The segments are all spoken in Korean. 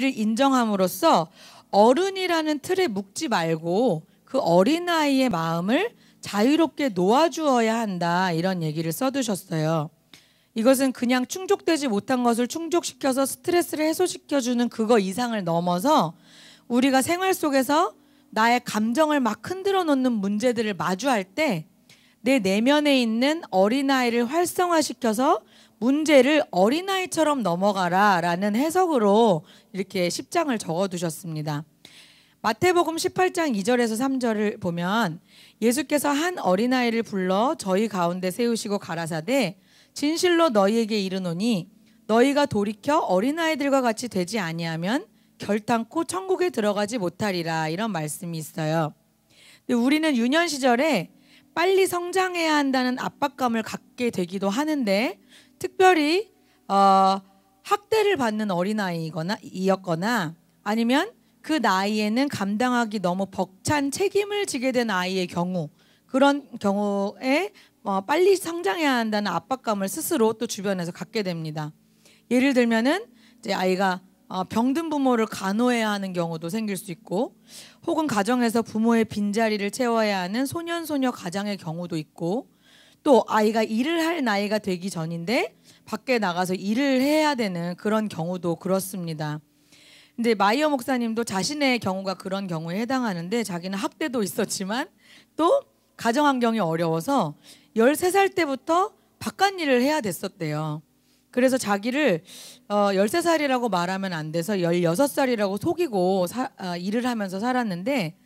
인정함으로써 어른이라는 틀에 묶지 말고 그 어린아이의 마음을 자유롭게 놓아주어야 한다, 이런 얘기를 써두셨어요. 이것은 그냥 충족되지 못한 것을 충족시켜서 스트레스를 해소시켜주는 그거 이상을 넘어서 우리가 생활 속에서 나의 감정을 막 흔들어 놓는 문제들을 마주할 때 내 내면에 있는 어린아이를 활성화시켜서 문제를 어린아이처럼 넘어가라 라는 해석으로 이렇게 10장을 적어두셨습니다. 마태복음 18장 2절에서 3절을 보면 예수께서 한 어린아이를 불러 저희 가운데 세우시고 가라사대 진실로 너희에게 이르노니 너희가 돌이켜 어린아이들과 같이 되지 아니하면 결탄코 천국에 들어가지 못하리라, 이런 말씀이 있어요. 근데 우리는 유년 시절에 빨리 성장해야 한다는 압박감을 갖게 되기도 하는데 특별히 학대를 받는 어린아이였거나 아니면 그 나이에는 감당하기 너무 벅찬 책임을 지게 된 아이의 경우, 그런 경우에 빨리 성장해야 한다는 압박감을 스스로 또 주변에서 갖게 됩니다. 예를 들면은 이제 아이가 병든 부모를 간호해야 하는 경우도 생길 수 있고, 혹은 가정에서 부모의 빈자리를 채워야 하는 소년소녀 가장의 경우도 있고, 또 아이가 일을 할 나이가 되기 전인데 밖에 나가서 일을 해야 되는 그런 경우도 그렇습니다. 근데 마이어 목사님도 자신의 경우가 그런 경우에 해당하는데 자기는 학대도 있었지만 또 가정 환경이 어려워서 13살 때부터 바깥 일을 해야 됐었대요. 그래서 자기를 13살이라고 말하면 안 돼서 16살이라고 속이고 일을 하면서 살았는데,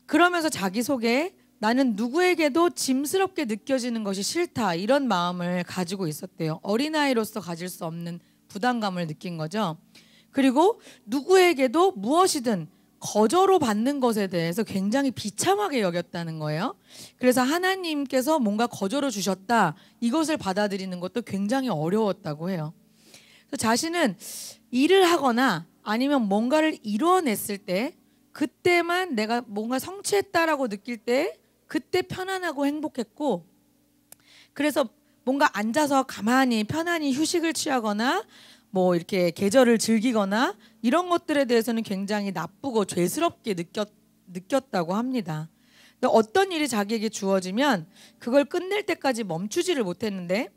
그러면서 자기 속에 나는 누구에게도 짐스럽게 느껴지는 것이 싫다, 이런 마음을 가지고 있었대요. 어린아이로서 가질 수 없는 부담감을 느낀 거죠. 그리고 누구에게도 무엇이든 거저로 받는 것에 대해서 굉장히 비참하게 여겼다는 거예요. 그래서 하나님께서 뭔가 거저로 주셨다, 이것을 받아들이는 것도 굉장히 어려웠다고 해요. 그래서 자신은 일을 하거나 아니면 뭔가를 이루어냈을 때 그때만 내가 뭔가 성취했다라고 느낄 때 그때 편안하고 행복했고, 그래서 뭔가 앉아서 가만히 편안히 휴식을 취하거나 뭐 이렇게 계절을 즐기거나 이런 것들에 대해서는 굉장히 나쁘고 죄스럽게 느꼈다고 합니다. 근데 어떤 일이 자기에게 주어지면 그걸 끝낼 때까지 멈추지를 못했는데,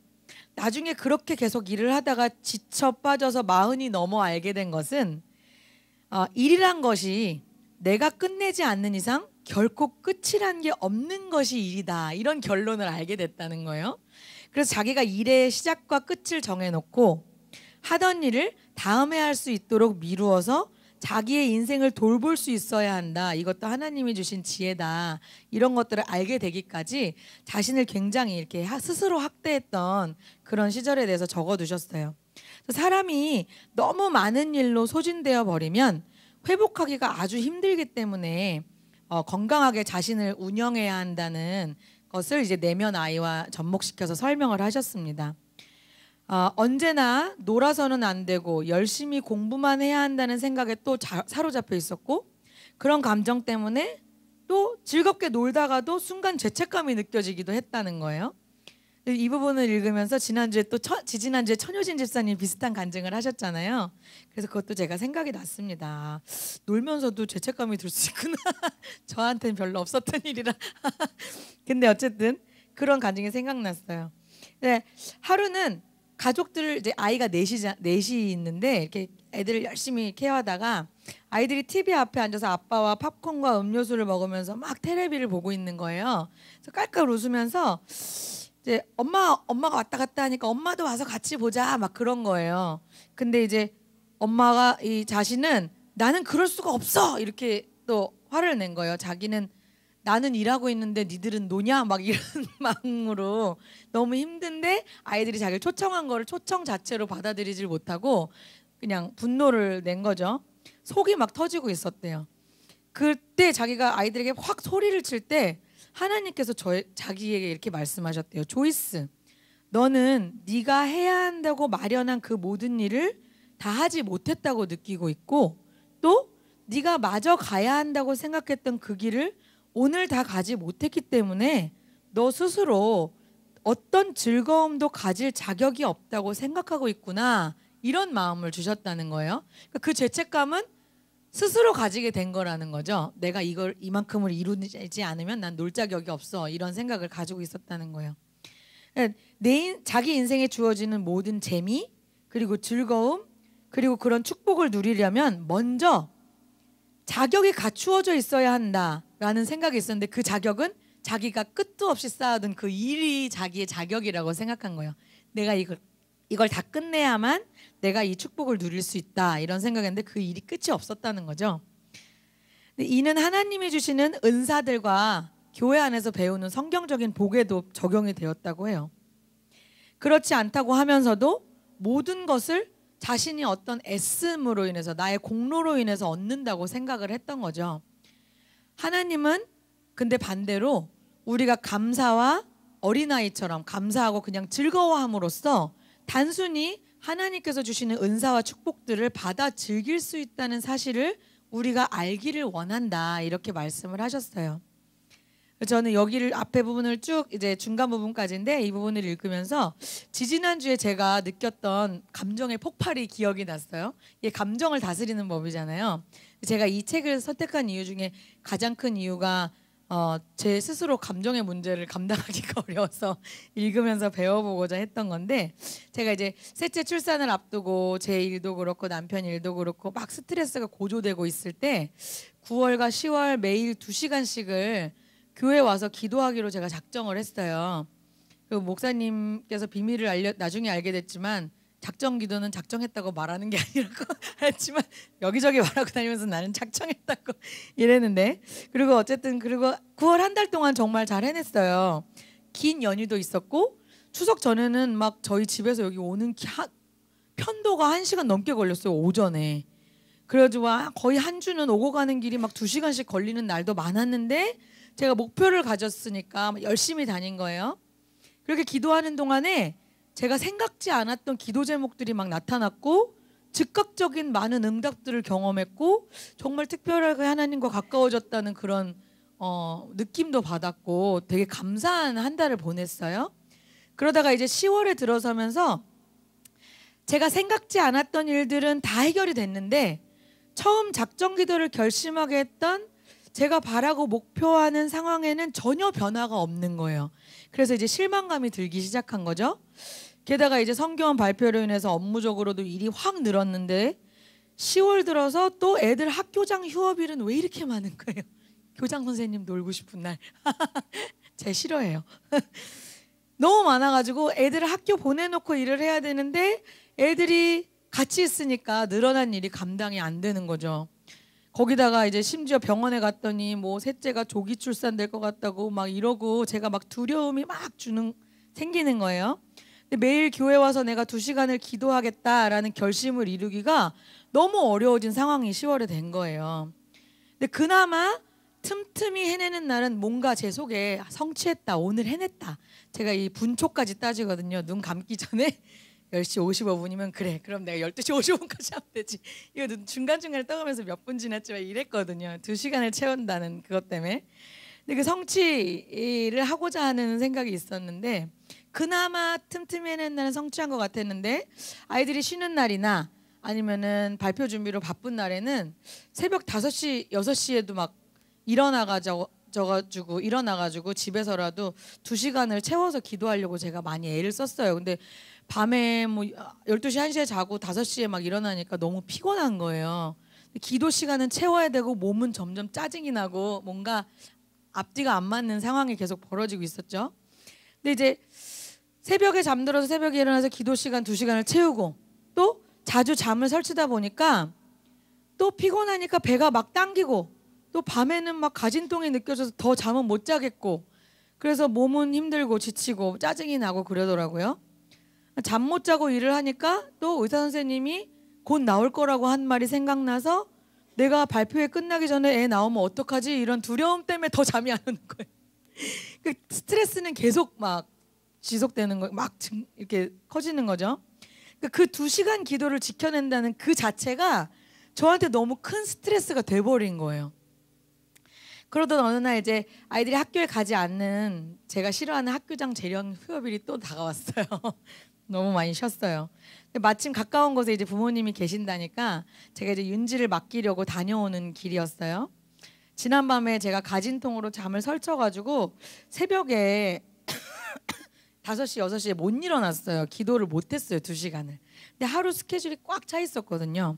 나중에 그렇게 계속 일을 하다가 지쳐 빠져서 40이 넘어 알게 된 것은 일이란 것이 내가 끝내지 않는 이상 결코 끝이란 게 없는 것이 일이다, 이런 결론을 알게 됐다는 거예요. 그래서 자기가 일의 시작과 끝을 정해놓고 하던 일을 다음에 할 수 있도록 미루어서 자기의 인생을 돌볼 수 있어야 한다, 이것도 하나님이 주신 지혜다, 이런 것들을 알게 되기까지 자신을 굉장히 이렇게 스스로 학대했던 그런 시절에 대해서 적어두셨어요. 사람이 너무 많은 일로 소진되어 버리면 회복하기가 아주 힘들기 때문에 건강하게 자신을 운영해야 한다는 것을 이제 내면 아이와 접목시켜서 설명을 하셨습니다. 언제나 놀아서는 안 되고 열심히 공부만 해야 한다는 생각에 또 사로잡혀 있었고, 그런 감정 때문에 또 즐겁게 놀다가도 순간 죄책감이 느껴지기도 했다는 거예요. 이 부분을 읽으면서 지난주에 또 지지난주에 천효진 집사님 비슷한 간증을 하셨잖아요. 그래서 그것도 제가 생각이 났습니다. 놀면서도 죄책감이 들 수 있구나. 저한테는 별로 없었던 일이라. 근데 어쨌든 그런 간증이 생각났어요. 네, 하루는 가족들, 이제 아이가 넷이 있는데 이렇게 애들을 열심히 케어하다가 아이들이 TV 앞에 앉아서 아빠와 팝콘과 음료수를 먹으면서 막 테레비를 보고 있는 거예요. 그래서 깔깔 웃으면서 이제 엄마가 왔다 갔다 하니까 엄마도 와서 같이 보자, 막 그런 거예요. 근데 이제 엄마가, 이 자신은 나는 그럴 수가 없어, 이렇게 또 화를 낸 거예요. 자기는 나는 일하고 있는데 니들은 노냐, 막 이런 마음으로 너무 힘든데 아이들이 자기를 초청한 거를 초청 자체로 받아들이질 못하고 그냥 분노를 낸 거죠. 속이 막 터지고 있었대요. 그때 자기가 아이들에게 확 소리를 칠 때 하나님께서 자기에게 이렇게 말씀하셨대요. 조이스, 너는 네가 해야 한다고 마련한 그 모든 일을 다 하지 못했다고 느끼고 있고, 또 네가 마저 가야 한다고 생각했던 그 길을 오늘 다 가지 못했기 때문에 너 스스로 어떤 즐거움도 가질 자격이 없다고 생각하고 있구나, 이런 마음을 주셨다는 거예요. 그러니까 그 죄책감은 스스로 가지게 된 거라는 거죠. 내가 이걸 이만큼을 이루지 않으면 난 놀 자격이 없어, 이런 생각을 가지고 있었다는 거예요. 그러니까 자기 인생에 주어지는 모든 재미, 그리고 즐거움, 그리고 그런 축복을 누리려면 먼저 자격이 갖추어져 있어야 한다라는 생각이 있었는데, 그 자격은 자기가 끝도 없이 쌓아둔 그 일이 자기의 자격이라고 생각한 거예요. 내가 이걸 다 끝내야만 내가 이 축복을 누릴 수 있다, 이런 생각했는데 그 일이 끝이 없었다는 거죠. 이는 하나님이 주시는 은사들과 교회 안에서 배우는 성경적인 복에도 적용이 되었다고 해요. 그렇지 않다고 하면서도 모든 것을 자신이 어떤 애씀으로 인해서, 나의 공로로 인해서 얻는다고 생각을 했던 거죠. 하나님은 근데 반대로 우리가 감사와 어린아이처럼 감사하고 그냥 즐거워함으로써 단순히 하나님께서 주시는 은사와 축복들을 받아 즐길 수 있다는 사실을 우리가 알기를 원한다, 이렇게 말씀을 하셨어요. 저는 여기를 앞에 부분을 쭉 이제 중간 부분까지인데, 이 부분을 읽으면서 지지난주에 제가 느꼈던 감정의 폭발이 기억이 났어요. 이게 감정을 다스리는 법이잖아요. 제가 이 책을 선택한 이유 중에 가장 큰 이유가 제 스스로 감정의 문제를 감당하기가 어려워서 읽으면서 배워보고자 했던 건데, 제가 이제 셋째 출산을 앞두고 제 일도 그렇고 남편 일도 그렇고 막 스트레스가 고조되고 있을 때 9월과 10월 매일 2시간씩을 교회 와서 기도하기로 제가 작정을 했어요. 그 목사님께서 비밀을 나중에 알게 됐지만, 작정 기도는 작정했다고 말하는 게 아니라고 했지만 여기저기 말하고 다니면서 나는 작정했다고 이랬는데, 그리고 어쨌든 9월 한 달 동안 정말 잘 해냈어요. 긴 연휴도 있었고 추석 전에는 막 저희 집에서 여기 오는 편도가 1시간 넘게 걸렸어요, 오전에. 그래가지고 거의 한 주는 오고 가는 길이 막 2시간씩 걸리는 날도 많았는데, 제가 목표를 가졌으니까 열심히 다닌 거예요. 그렇게 기도하는 동안에 제가 생각지 않았던 기도 제목들이 막 나타났고, 즉각적인 많은 응답들을 경험했고, 정말 특별하게 하나님과 가까워졌다는 그런 느낌도 받았고, 되게 감사한 한 달을 보냈어요. 그러다가 이제 10월에 들어서면서 제가 생각지 않았던 일들은 다 해결이 됐는데, 처음 작정 기도를 결심하게 했던 제가 바라고 목표하는 상황에는 전혀 변화가 없는 거예요. 그래서 이제 실망감이 들기 시작한 거죠. 게다가 이제 성경 발표로 인해서 업무적으로도 일이 확 늘었는데, 10월 들어서 또 애들 학교장 휴업일은 왜 이렇게 많은 거예요? 교장 선생님 놀고 싶은 날. 제 싫어해요. 너무 많아가지고 애들을 학교 보내놓고 일을 해야 되는데, 애들이 같이 있으니까 늘어난 일이 감당이 안 되는 거죠. 거기다가 이제 심지어 병원에 갔더니 뭐 셋째가 조기 출산될 것 같다고 막 이러고, 제가 막 두려움이 막 생기는 거예요. 근데 매일 교회 와서 내가 2시간을 기도하겠다라는 결심을 이루기가 너무 어려워진 상황이 10월에 된 거예요. 근데 그나마 틈틈이 해내는 날은 뭔가 제 속에 성취했다, 오늘 해냈다. 제가 이 분초까지 따지거든요. 눈 감기 전에 10시 55분이면 그래, 그럼 내가 12시 55분까지 하면 되지. 이거 중간중간에 떠가면서 몇 분 지났지만 이랬거든요. 2시간을 채운다는 그것 때문에. 근데 그 성취를 하고자 하는 생각이 있었는데, 그나마 틈틈이 해낸 날은 성취한 것 같았는데, 아이들이 쉬는 날이나 아니면은 발표 준비로 바쁜 날에는 새벽 5시 6시에도 막 일어나가지고 집에서라도 2시간을 채워서 기도하려고 제가 많이 애를 썼어요. 근데 밤에 뭐 12시 1시에 자고 5시에 막 일어나니까 너무 피곤한 거예요. 기도 시간은 채워야 되고 몸은 점점 짜증이 나고 뭔가 앞뒤가 안 맞는 상황이 계속 벌어지고 있었죠. 근데 이제 새벽에 잠들어서 새벽에 일어나서 기도 시간 2시간을 채우고, 또 자주 잠을 설치다 보니까 또 피곤하니까 배가 막 당기고, 또 밤에는 막 가진통이 느껴져서 더 잠은 못 자겠고, 그래서 몸은 힘들고 지치고 짜증이 나고 그러더라고요. 잠 못 자고 일을 하니까 또 의사 선생님이 곧 나올 거라고 한 말이 생각나서, 내가 발표회 끝나기 전에 애 나오면 어떡하지, 이런 두려움 때문에 더 잠이 안 오는 거예요. 그 스트레스는 계속 막 지속되는 거예요. 막 이렇게 커지는 거죠. 그 2시간 기도를 지켜낸다는 그 자체가 저한테 너무 큰 스트레스가 돼버린 거예요. 그러던 어느 날 이제 아이들이 학교에 가지 않는, 제가 싫어하는 학교장 재령 휴업일이 또 다가왔어요. 너무 많이 쉬었어요. 마침 가까운 곳에 이제 부모님이 계신다니까 제가 이제 윤지를 맡기려고 다녀오는 길이었어요. 지난밤에 제가 가진통으로 잠을 설쳐가지고 새벽에 5시, 6시에 못 일어났어요. 기도를 못했어요. 2시간을. 근데 하루 스케줄이 꽉 차 있었거든요.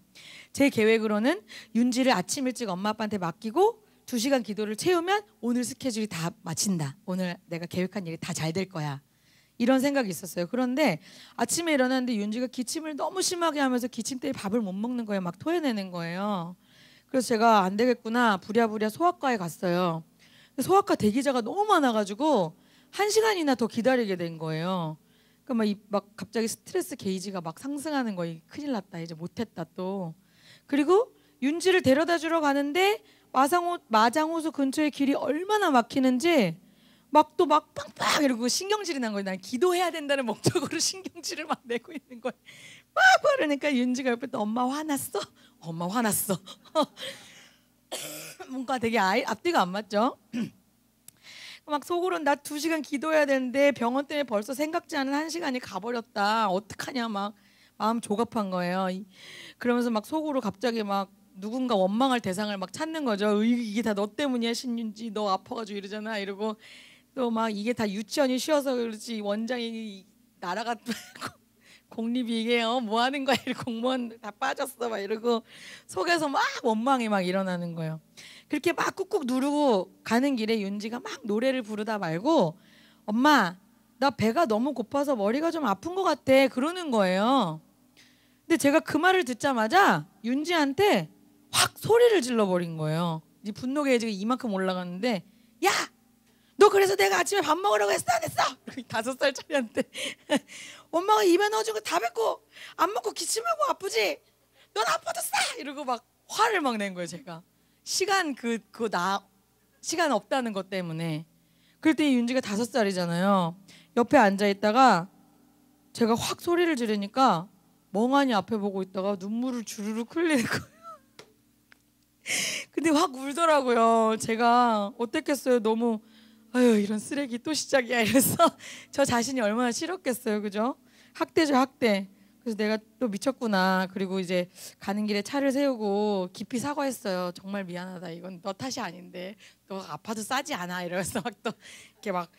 제 계획으로는 윤지를 아침 일찍 엄마 아빠한테 맡기고 2시간 기도를 채우면 오늘 스케줄이 다 마친다. 오늘 내가 계획한 일이 다 잘 될 거야. 이런 생각이 있었어요. 그런데 아침에 일어났는데 윤지가 기침을 너무 심하게 하면서 기침 때문에 밥을 못 먹는 거예요. 막 토해내는 거예요. 그래서 제가 안 되겠구나 부랴부랴 소아과에 갔어요. 소아과 대기자가 너무 많아가지고 1시간이나 더 기다리게 된 거예요. 그러니까 막 갑자기 스트레스 게이지가 막 상승하는 거예요. 큰일 났다. 이제 못했다 또. 그리고 윤지를 데려다 주러 가는데 마장호수 근처에 길이 얼마나 막히는지 막 또 막 빵빵 이러고 신경질이 난 거예요. 난 기도해야 된다는 목적으로 신경질을 막 내고 있는 거예요. 막 그러니까 윤지가 옆에 또 엄마 화났어? 엄마 화났어. 뭔가 되게 앞뒤가 안 맞죠? 막 속으로 나 2시간 기도해야 되는데 병원 때문에 벌써 생각지 않은 1시간이 가버렸다. 어떡하냐 막 마음 조급한 거예요. 그러면서 막 속으로 갑자기 막 누군가 원망할 대상을 막 찾는 거죠. 이게 다 너 때문이야 신윤지. 너 아파가지고 이러잖아. 이러고 또 막 이게 다 유치원이 쉬어서 그렇지 원장이 나라가 공립이 이게 뭐 하는 거야. 공무원 다 빠졌어 막 이러고 속에서 막 원망이 막 일어나는 거예요. 그렇게 막 꾹꾹 누르고 가는 길에 윤지가 막 노래를 부르다 말고 엄마 나 배가 너무 고파서 머리가 좀 아픈 것 같아 그러는 거예요. 근데 제가 그 말을 듣자마자 윤지한테 확 소리를 질러버린 거예요. 이 분노 게이지가 이만큼 올라갔는데 야! 너 그래서 내가 아침에 밥 먹으라고 했어 안 했어? 5살짜리한테 엄마가 입에 넣어준 거 다 뱉고 안 먹고 기침하고 아프지? 넌 아파도 싸! 이러고 막 화를 막 낸 거예요. 제가 시간 시간 없다는 것 때문에. 그럴 때 윤지가 5살이잖아요. 옆에 앉아있다가 제가 확 소리를 지르니까 멍하니 앞에 보고 있다가 눈물을 주르륵 흘리는 거예요. 근데 확 울더라고요. 제가 어땠겠어요. 너무 아유 이런 쓰레기 또 시작이야 이래서 저 자신이 얼마나 싫었겠어요. 그죠? 학대죠 학대. 그래서 내가 또 미쳤구나. 그리고 이제 가는 길에 차를 세우고 깊이 사과했어요. 정말 미안하다. 이건 너 탓이 아닌데 너 아파도 싸지 않아. 이러면서 막 또 이렇게 막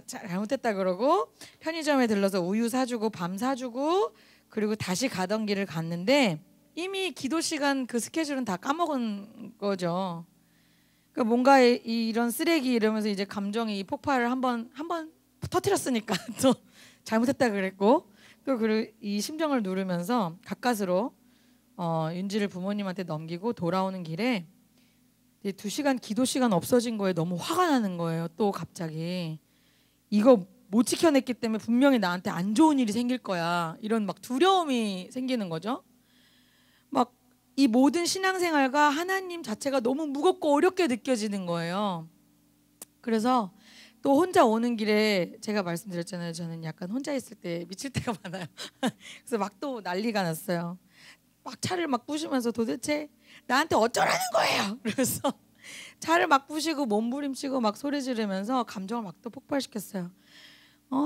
잘못했다 그러고 편의점에 들러서 우유 사주고 밤 사주고 그리고 다시 가던 길을 갔는데 이미 기도 시간 그 스케줄은 다 까먹은 거죠. 그러니까 뭔가 이런 쓰레기 이러면서 이제 감정이 폭발을 한번 터뜨렸으니까 또 잘못했다 그랬고 또 그리고 이 심정을 누르면서 가까스로 윤지를 부모님한테 넘기고 돌아오는 길에 2시간 기도 시간 없어진 거에 너무 화가 나는 거예요. 또 갑자기 이거 못 지켜냈기 때문에 분명히 나한테 안 좋은 일이 생길 거야. 이런 막 두려움이 생기는 거죠. 막 이 모든 신앙생활과 하나님 자체가 너무 무겁고 어렵게 느껴지는 거예요. 그래서 또 혼자 오는 길에 제가 말씀드렸잖아요. 저는 약간 혼자 있을 때 미칠 때가 많아요. 그래서 막 또 난리가 났어요. 막 차를 막 부시면서 도대체 나한테 어쩌라는 거예요. 그래서 차를 막 부시고 몸부림치고 막 소리 지르면서 감정을 막 또 폭발시켰어요.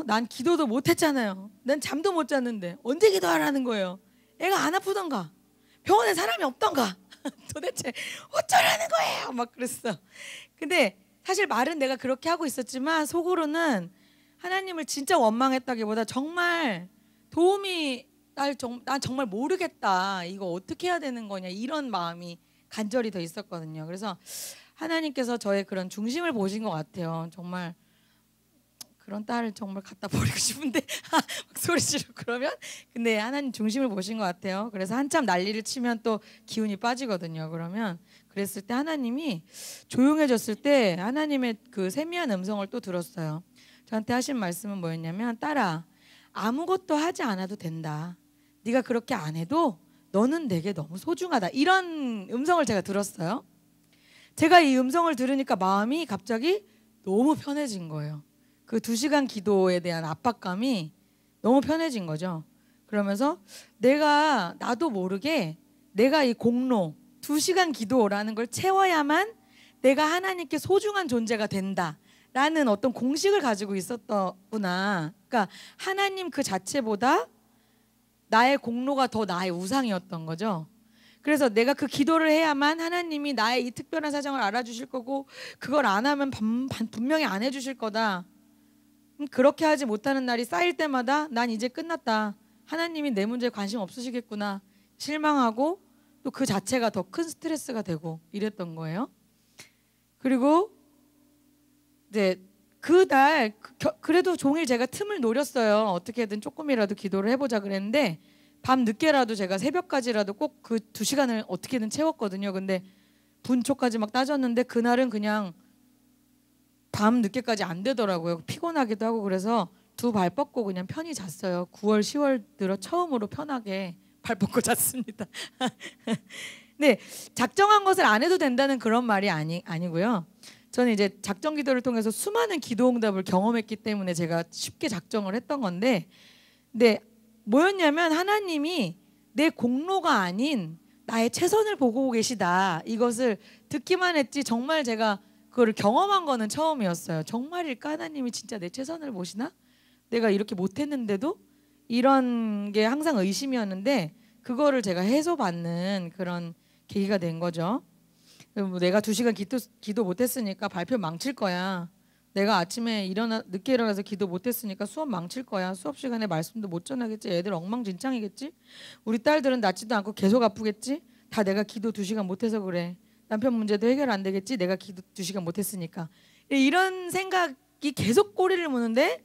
난 기도도 못했잖아요. 난 잠도 못 잤는데 언제 기도하라는 거예요. 애가 안 아프던가 병원에 사람이 없던가 도대체 어쩌라는 거예요. 막 그랬어. 근데 사실 말은 내가 그렇게 하고 있었지만 속으로는 하나님을 진짜 원망했다기보다 정말 도움이 난 정말 모르겠다. 이거 어떻게 해야 되는 거냐 이런 마음이 간절히 더 있었거든요. 그래서 하나님께서 저의 그런 중심을 보신 것 같아요. 정말 그런 딸을 정말 갖다 버리고 싶은데 막 소리 지르고 그러면 근데 하나님 중심을 보신 것 같아요. 그래서 한참 난리를 치면 또 기운이 빠지거든요. 그러면 그랬을 때 하나님이 조용해졌을 때 하나님의 그 세미한 음성을 또 들었어요. 저한테 하신 말씀은 뭐였냐면 딸아 아무것도 하지 않아도 된다. 네가 그렇게 안 해도 너는 내게 너무 소중하다. 이런 음성을 제가 들었어요. 제가 이 음성을 들으니까 마음이 갑자기 너무 편해진 거예요. 그 2시간 기도에 대한 압박감이 너무 편해진 거죠. 그러면서 나도 모르게 내가 이 공로 2시간 기도라는 걸 채워야만 내가 하나님께 소중한 존재가 된다라는 어떤 공식을 가지고 있었구나. 그러니까 하나님 그 자체보다 나의 공로가 더 나의 우상이었던 거죠. 그래서 내가 그 기도를 해야만 하나님이 나의 이 특별한 사정을 알아주실 거고, 그걸 안 하면 분명히 안 해주실 거다. 그렇게 하지 못하는 날이 쌓일 때마다 난 이제 끝났다, 하나님이 내 문제에 관심 없으시겠구나, 실망하고 또 그 자체가 더 큰 스트레스가 되고 이랬던 거예요. 그리고 이제 그날 그래도 종일 제가 틈을 노렸어요. 어떻게든 조금이라도 기도를 해보자 그랬는데 밤 늦게라도 제가 새벽까지라도 꼭 그 2시간을 어떻게든 채웠거든요. 근데 분초까지 막 따졌는데 그날은 그냥 밤 늦게까지 안 되더라고요. 피곤하기도 하고. 그래서 2 발 뻗고 그냥 편히 잤어요. 9월 10월 들어 처음으로 편하게 발 뻗고 잤습니다. 네, 작정한 것을 안 해도 된다는 그런 말이 아니고요. 저는 이제 작정 기도를 통해서 수많은 기도 응답을 경험했기 때문에 제가 쉽게 작정을 했던 건데, 근데 뭐였냐면 하나님이 내 공로가 아닌 나의 최선을 보고 계시다, 이것을 듣기만 했지 정말 제가 그거를 경험한 거는 처음이었어요. 정말일까? 하나님이 진짜 내 최선을 보시나? 내가 이렇게 못했는데도? 이런 게 항상 의심이었는데 그거를 제가 해소받는 그런 계기가 된 거죠. 내가 2시간 기도 못했으니까 발표 망칠 거야. 내가 아침에 늦게 일어나서 기도 못했으니까 수업 망칠 거야. 수업 시간에 말씀도 못 전하겠지. 애들 엉망진창이겠지. 우리 딸들은 낫지도 않고 계속 아프겠지. 다 내가 기도 2시간 못해서 그래. 남편 문제도 해결 안 되겠지. 내가 기도 2시간 못했으니까. 이런 생각이 계속 꼬리를 무는데,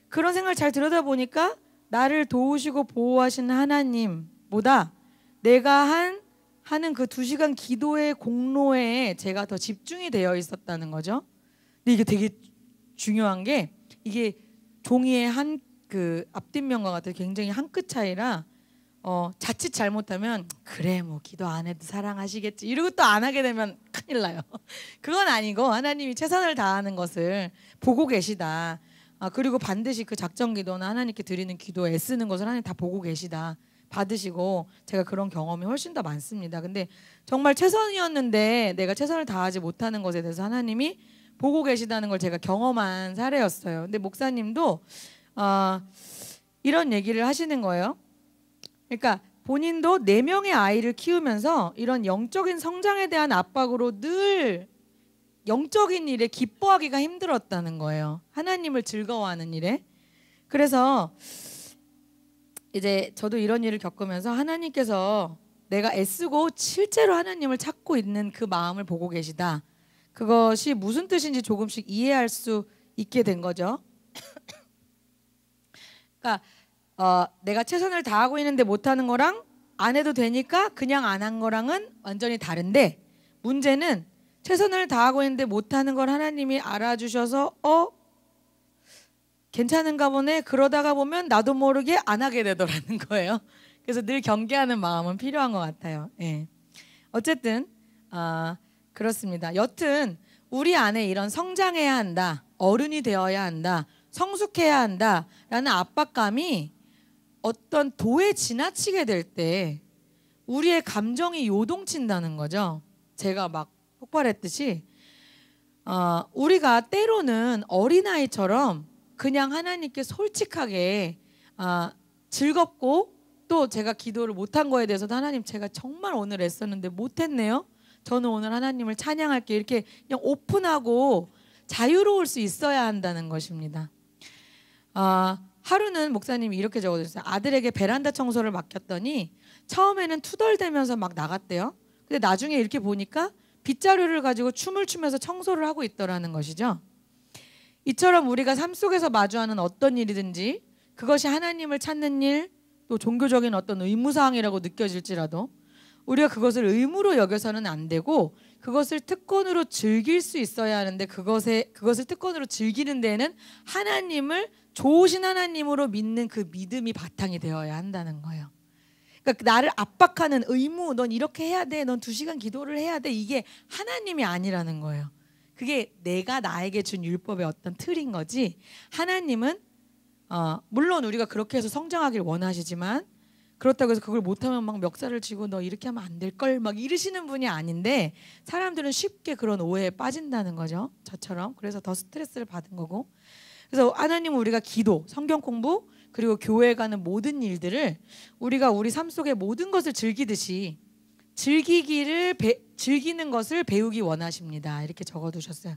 그런 생각을 잘 들여다보니까 나를 도우시고 보호하시는 하나님보다 내가 하는 그 2시간 기도의 공로에 제가 더 집중이 되어 있었다는 거죠. 근데 이게 되게 중요한 게, 이게 종이의 그 앞뒷면과 같은 굉장히 한 끗 차이라 자칫 잘못하면 그래 뭐 기도 안 해도 사랑하시겠지 이러고 또 안 하게 되면 큰일 나요. 그건 아니고 하나님이 최선을 다하는 것을 보고 계시다. 그리고 반드시 그 작정 기도나 하나님께 드리는 기도에 애쓰는 것을 하나님 다 보고 계시다, 받으시고, 제가 그런 경험이 훨씬 더 많습니다. 근데 정말 최선이었는데 내가 최선을 다하지 못하는 것에 대해서 하나님이 보고 계시다는 걸 제가 경험한 사례였어요. 근데 목사님도 이런 얘기를 하시는 거예요. 그러니까 본인도 4명의 아이를 키우면서 이런 영적인 성장에 대한 압박으로 늘 영적인 일에 기뻐하기가 힘들었다는 거예요. 하나님을 즐거워하는 일에. 그래서 이제 저도 이런 일을 겪으면서 하나님께서 내가 애쓰고 실제로 하나님을 찾고 있는 그 마음을 보고 계시다, 그것이 무슨 뜻인지 조금씩 이해할 수 있게 된 거죠. 그러니까 내가 최선을 다하고 있는데 못하는 거랑 안 해도 되니까 그냥 안 한 거랑은 완전히 다른데, 문제는 최선을 다하고 있는데 못하는 걸 하나님이 알아주셔서 괜찮은가 보네, 그러다가 보면 나도 모르게 안 하게 되더라는 거예요. 그래서 늘 경계하는 마음은 필요한 것 같아요. 예. 어쨌든 그렇습니다. 여튼 우리 안에 이런 성장해야 한다, 어른이 되어야 한다, 성숙해야 한다라는 압박감이 어떤 도에 지나치게 될 때 우리의 감정이 요동친다는 거죠. 제가 막 폭발했듯이 우리가 때로는 어린아이처럼 그냥 하나님께 솔직하게 즐겁고, 또 제가 기도를 못한 거에 대해서도 하나님 제가 정말 오늘 애썼는데 못했네요, 저는 오늘 하나님을 찬양할게, 이렇게 그냥 오픈하고 자유로울 수 있어야 한다는 것입니다. 하루는 목사님이 이렇게 적어주셨어요. 아들에게 베란다 청소를 맡겼더니 처음에는 투덜대면서 막 나갔대요. 근데 나중에 이렇게 보니까 빗자루를 가지고 춤을 추면서 청소를 하고 있더라는 것이죠. 이처럼 우리가 삶 속에서 마주하는 어떤 일이든지 그것이 하나님을 찾는 일, 또 종교적인 어떤 의무사항이라고 느껴질지라도 우리가 그것을 의무로 여겨서는 안 되고 그것을 특권으로 즐길 수 있어야 하는데, 그것을 특권으로 즐기는 데에는 하나님을 좋으신 하나님으로 믿는 그 믿음이 바탕이 되어야 한다는 거예요. 그러니까 나를 압박하는 의무, 넌 이렇게 해야 돼, 넌 2시간 기도를 해야 돼, 이게 하나님이 아니라는 거예요. 그게 내가 나에게 준 율법의 어떤 틀인 거지, 하나님은 물론 우리가 그렇게 해서 성장하길 원하시지만, 그렇다고 해서 그걸 못하면 막 멱살을 쥐고 너 이렇게 하면 안 될걸 막 이러시는 분이 아닌데, 사람들은 쉽게 그런 오해에 빠진다는 거죠, 저처럼. 그래서 더 스트레스를 받은 거고. 그래서 하나님은 우리가 기도, 성경 공부, 그리고 교회 가는 모든 일들을 우리가 우리 삶 속의 모든 것을 즐기듯이 즐기는 것을 배우기 원하십니다. 이렇게 적어두셨어요.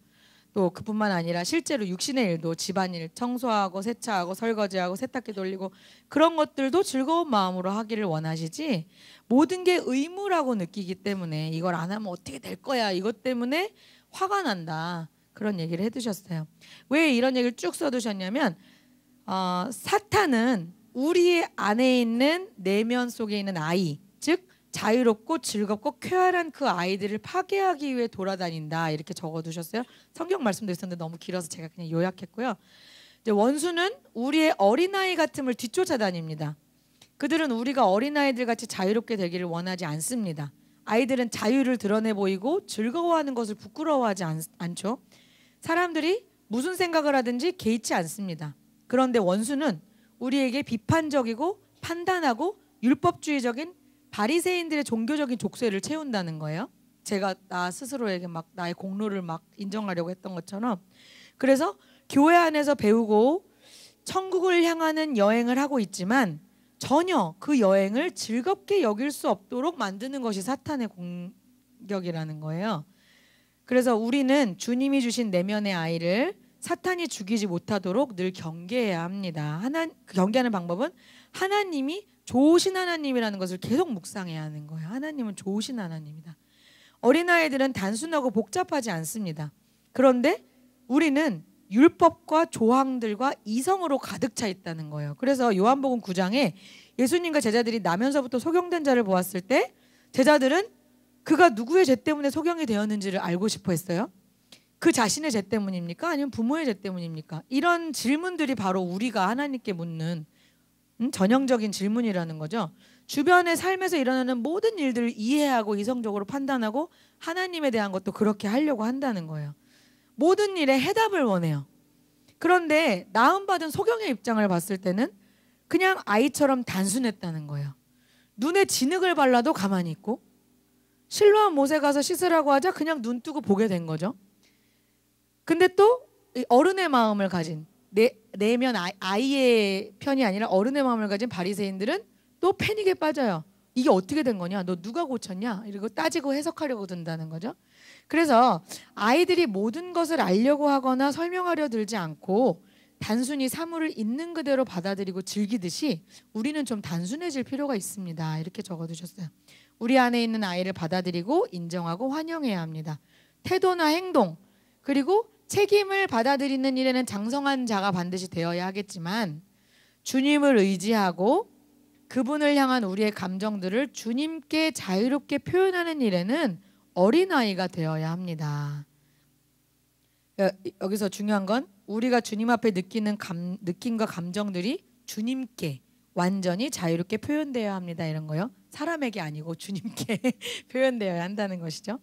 또 그뿐만 아니라 실제로 육신의 일도 집안일, 청소하고 세차하고 설거지하고 세탁기 돌리고 그런 것들도 즐거운 마음으로 하기를 원하시지, 모든 게 의무라고 느끼기 때문에 이걸 안 하면 어떻게 될 거야, 이것 때문에 화가 난다, 그런 얘기를 해두셨어요. 왜 이런 얘기를 쭉 써두셨냐면 사탄은 우리 안에 있는 내면 속에 있는 아이, 즉 자유롭고 즐겁고 쾌활한 그 아이들을 파괴하기 위해 돌아다닌다, 이렇게 적어두셨어요. 성경 말씀도 있었는데 너무 길어서 제가 그냥 요약했고요. 이제 원수는 우리의 어린아이 같음을 뒤쫓아다닙니다. 그들은 우리가 어린아이들 같이 자유롭게 되기를 원하지 않습니다. 아이들은 자유를 드러내 보이고 즐거워하는 것을 부끄러워하지 않죠. 사람들이 무슨 생각을 하든지 개의치 않습니다. 그런데 원수는 우리에게 비판적이고 판단하고 율법주의적인 바리새인들의 종교적인 족쇄를 채운다는 거예요. 제가 나 스스로에게 막 나의 공로를 막 인정하려고 했던 것처럼. 그래서 교회 안에서 배우고 천국을 향하는 여행을 하고 있지만 전혀 그 여행을 즐겁게 여길 수 없도록 만드는 것이 사탄의 공격이라는 거예요. 그래서 우리는 주님이 주신 내면의 아이를 사탄이 죽이지 못하도록 늘 경계해야 합니다. 경계하는 방법은 하나님이 좋으신 하나님이라는 것을 계속 묵상해야 하는 거예요. 하나님은 좋으신 하나님이다. 어린아이들은 단순하고 복잡하지 않습니다. 그런데 우리는 율법과 조항들과 이성으로 가득 차 있다는 거예요. 그래서 요한복음 9장에 예수님과 제자들이 나면서부터 소경된 자를 보았을 때 제자들은 그가 누구의 죄 때문에 소경이 되었는지를 알고 싶어 했어요. 그 자신의 죄 때문입니까? 아니면 부모의 죄 때문입니까? 이런 질문들이 바로 우리가 하나님께 묻는 전형적인 질문이라는 거죠. 주변의 삶에서 일어나는 모든 일들을 이해하고 이성적으로 판단하고 하나님에 대한 것도 그렇게 하려고 한다는 거예요. 모든 일에 해답을 원해요. 그런데 나음받은 소경의 입장을 봤을 때는 그냥 아이처럼 단순했다는 거예요. 눈에 진흙을 발라도 가만히 있고 실로암 못에 가서 씻으라고 하자 그냥 눈 뜨고 보게 된 거죠. 근데 또 어른의 마음을 가진 내면 아이의 편이 아니라 어른의 마음을 가진 바리새인들은 또 패닉에 빠져요. 이게 어떻게 된 거냐? 너 누가 고쳤냐? 이러고 따지고 해석하려고 든다는 거죠. 그래서 아이들이 모든 것을 알려고 하거나 설명하려 들지 않고 단순히 사물을 있는 그대로 받아들이고 즐기듯이 우리는 좀 단순해질 필요가 있습니다. 이렇게 적어두셨어요. 우리 안에 있는 아이를 받아들이고 인정하고 환영해야 합니다. 태도나 행동, 그리고 책임을 받아들이는 일에는 장성한 자가 반드시 되어야 하겠지만 주님을 의지하고 그분을 향한 우리의 감정들을 주님께 자유롭게 표현하는 일에는 어린아이가 되어야 합니다. 여기서 중요한 건 우리가 주님 앞에 느끼는 느낌과 감정들이 주님께 완전히 자유롭게 표현되어야 합니다. 이런 거요. 사람에게 아니고 주님께 표현되어야 한다는 것이죠.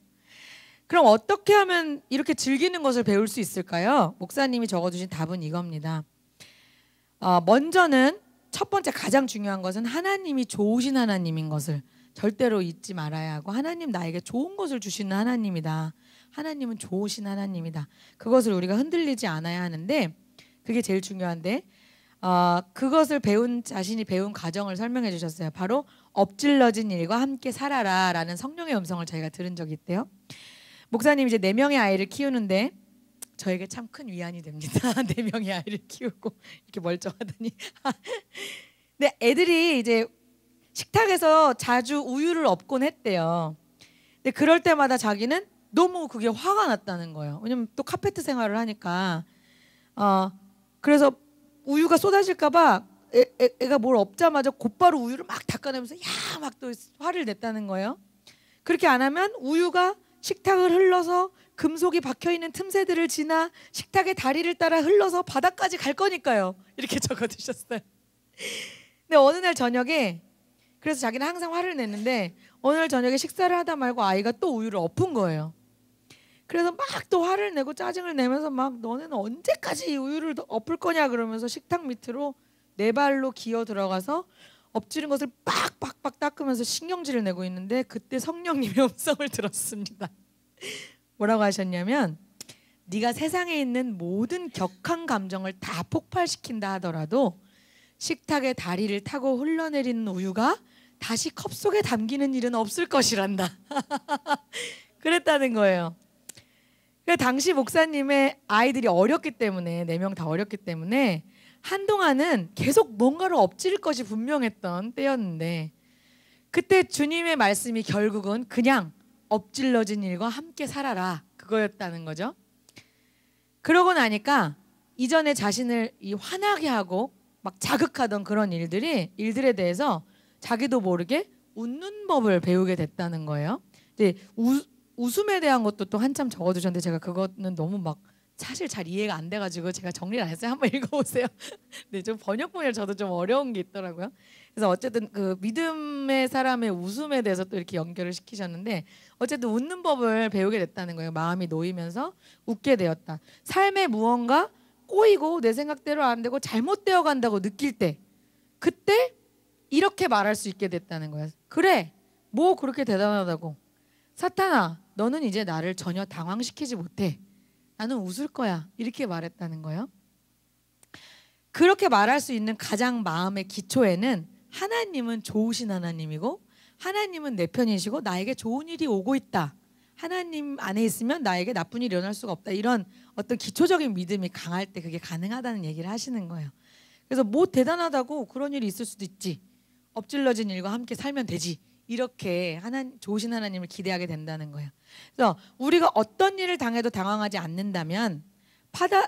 그럼 어떻게 하면 이렇게 즐기는 것을 배울 수 있을까요? 목사님이 적어주신 답은 이겁니다. 먼저는 첫 번째 가장 중요한 것은 하나님이 좋으신 하나님인 것을 절대로 잊지 말아야 하고, 하나님 나에게 좋은 것을 주시는 하나님이다. 하나님은 좋으신 하나님이다. 그것을 우리가 흔들리지 않아야 하는데, 그게 제일 중요한데 그것을 자신이 배운 과정을 설명해 주셨어요. 바로 엎질러진 일과 함께 살아라 라는 성령의 음성을 저희가 들은 적이 있대요. 목사님이 이제 4명의 아이를 키우는데 저에게 참 큰 위안이 됩니다. 4명의 아이를 키우고 이렇게 멀쩡하더니 근데 애들이 이제 식탁에서 자주 우유를 업곤 했대요. 근데 그럴 때마다 자기는 너무 그게 화가 났다는 거예요. 왜냐면 또 카페트 생활을 하니까 그래서 우유가 쏟아질까 봐 애가 뭘 업자마자 곧바로 우유를 막 닦아내면서 야 막 또 화를 냈다는 거예요. 그렇게 안 하면 우유가 식탁을 흘러서 금속이 박혀있는 틈새들을 지나 식탁의 다리를 따라 흘러서 바닥까지 갈 거니까요. 이렇게 적어두셨어요. 근데 어느 날 저녁에, 그래서 자기는 항상 화를 냈는데 어느 날 저녁에 식사를 하다 말고 아이가 또 우유를 엎은 거예요. 그래서 막 또 화를 내고 짜증을 내면서 막 너네는 언제까지 우유를 엎을 거냐 그러면서 식탁 밑으로 4발로 기어 들어가서 엎지른 것을 빡빡빡 닦으면서 신경질을 내고 있는데 그때 성령님의 음성을 들었습니다. 뭐라고 하셨냐면, 네가 세상에 있는 모든 격한 감정을 다 폭발시킨다 하더라도 식탁에 다리를 타고 흘러내리는 우유가 다시 컵 속에 담기는 일은 없을 것이란다. 그랬다는 거예요. 당시 목사님의 아이들이 어렸기 때문에 4명 다 어렸기 때문에 한동안은 계속 뭔가를 엎질 것이 분명했던 때였는데 그때 주님의 말씀이 결국은 그냥 엎질러진 일과 함께 살아라 그거였다는 거죠. 그러고 나니까 이전에 자신을 화나게 하고 막 자극하던 그런 일들에 대해서 자기도 모르게 웃는 법을 배우게 됐다는 거예요. 이제 웃음에 대한 것도 또 한참 적어두셨는데 제가 그거는 너무 막 사실 잘 이해가 안 돼가지고 제가 정리를 안 했어요. 한번 읽어보세요. 네, 좀 번역본을 저도 좀 어려운 게 있더라고요. 그래서 어쨌든 그 믿음의 사람의 웃음에 대해서 또 이렇게 연결을 시키셨는데 어쨌든 웃는 법을 배우게 됐다는 거예요. 마음이 놓이면서 웃게 되었다. 삶에 무언가 꼬이고 내 생각대로 안 되고 잘못되어 간다고 느낄 때 그때 이렇게 말할 수 있게 됐다는 거예요. 그래, 뭐 그렇게 대단하다고. 사탄아, 너는 이제 나를 전혀 당황시키지 못해. 나는 웃을 거야. 이렇게 말했다는 거예요. 그렇게 말할 수 있는 가장 마음의 기초에는 하나님은 좋으신 하나님이고 하나님은 내 편이시고 나에게 좋은 일이 오고 있다. 하나님 안에 있으면 나에게 나쁜 일이 일어날 수가 없다. 이런 어떤 기초적인 믿음이 강할 때 그게 가능하다는 얘기를 하시는 거예요. 그래서 뭐 대단하다고 그런 일이 있을 수도 있지. 엎질러진 일과 함께 살면 되지. 이렇게 좋으신 하나님을 기대하게 된다는 거예요. 그래서 우리가 어떤 일을 당해도 당황하지 않는다면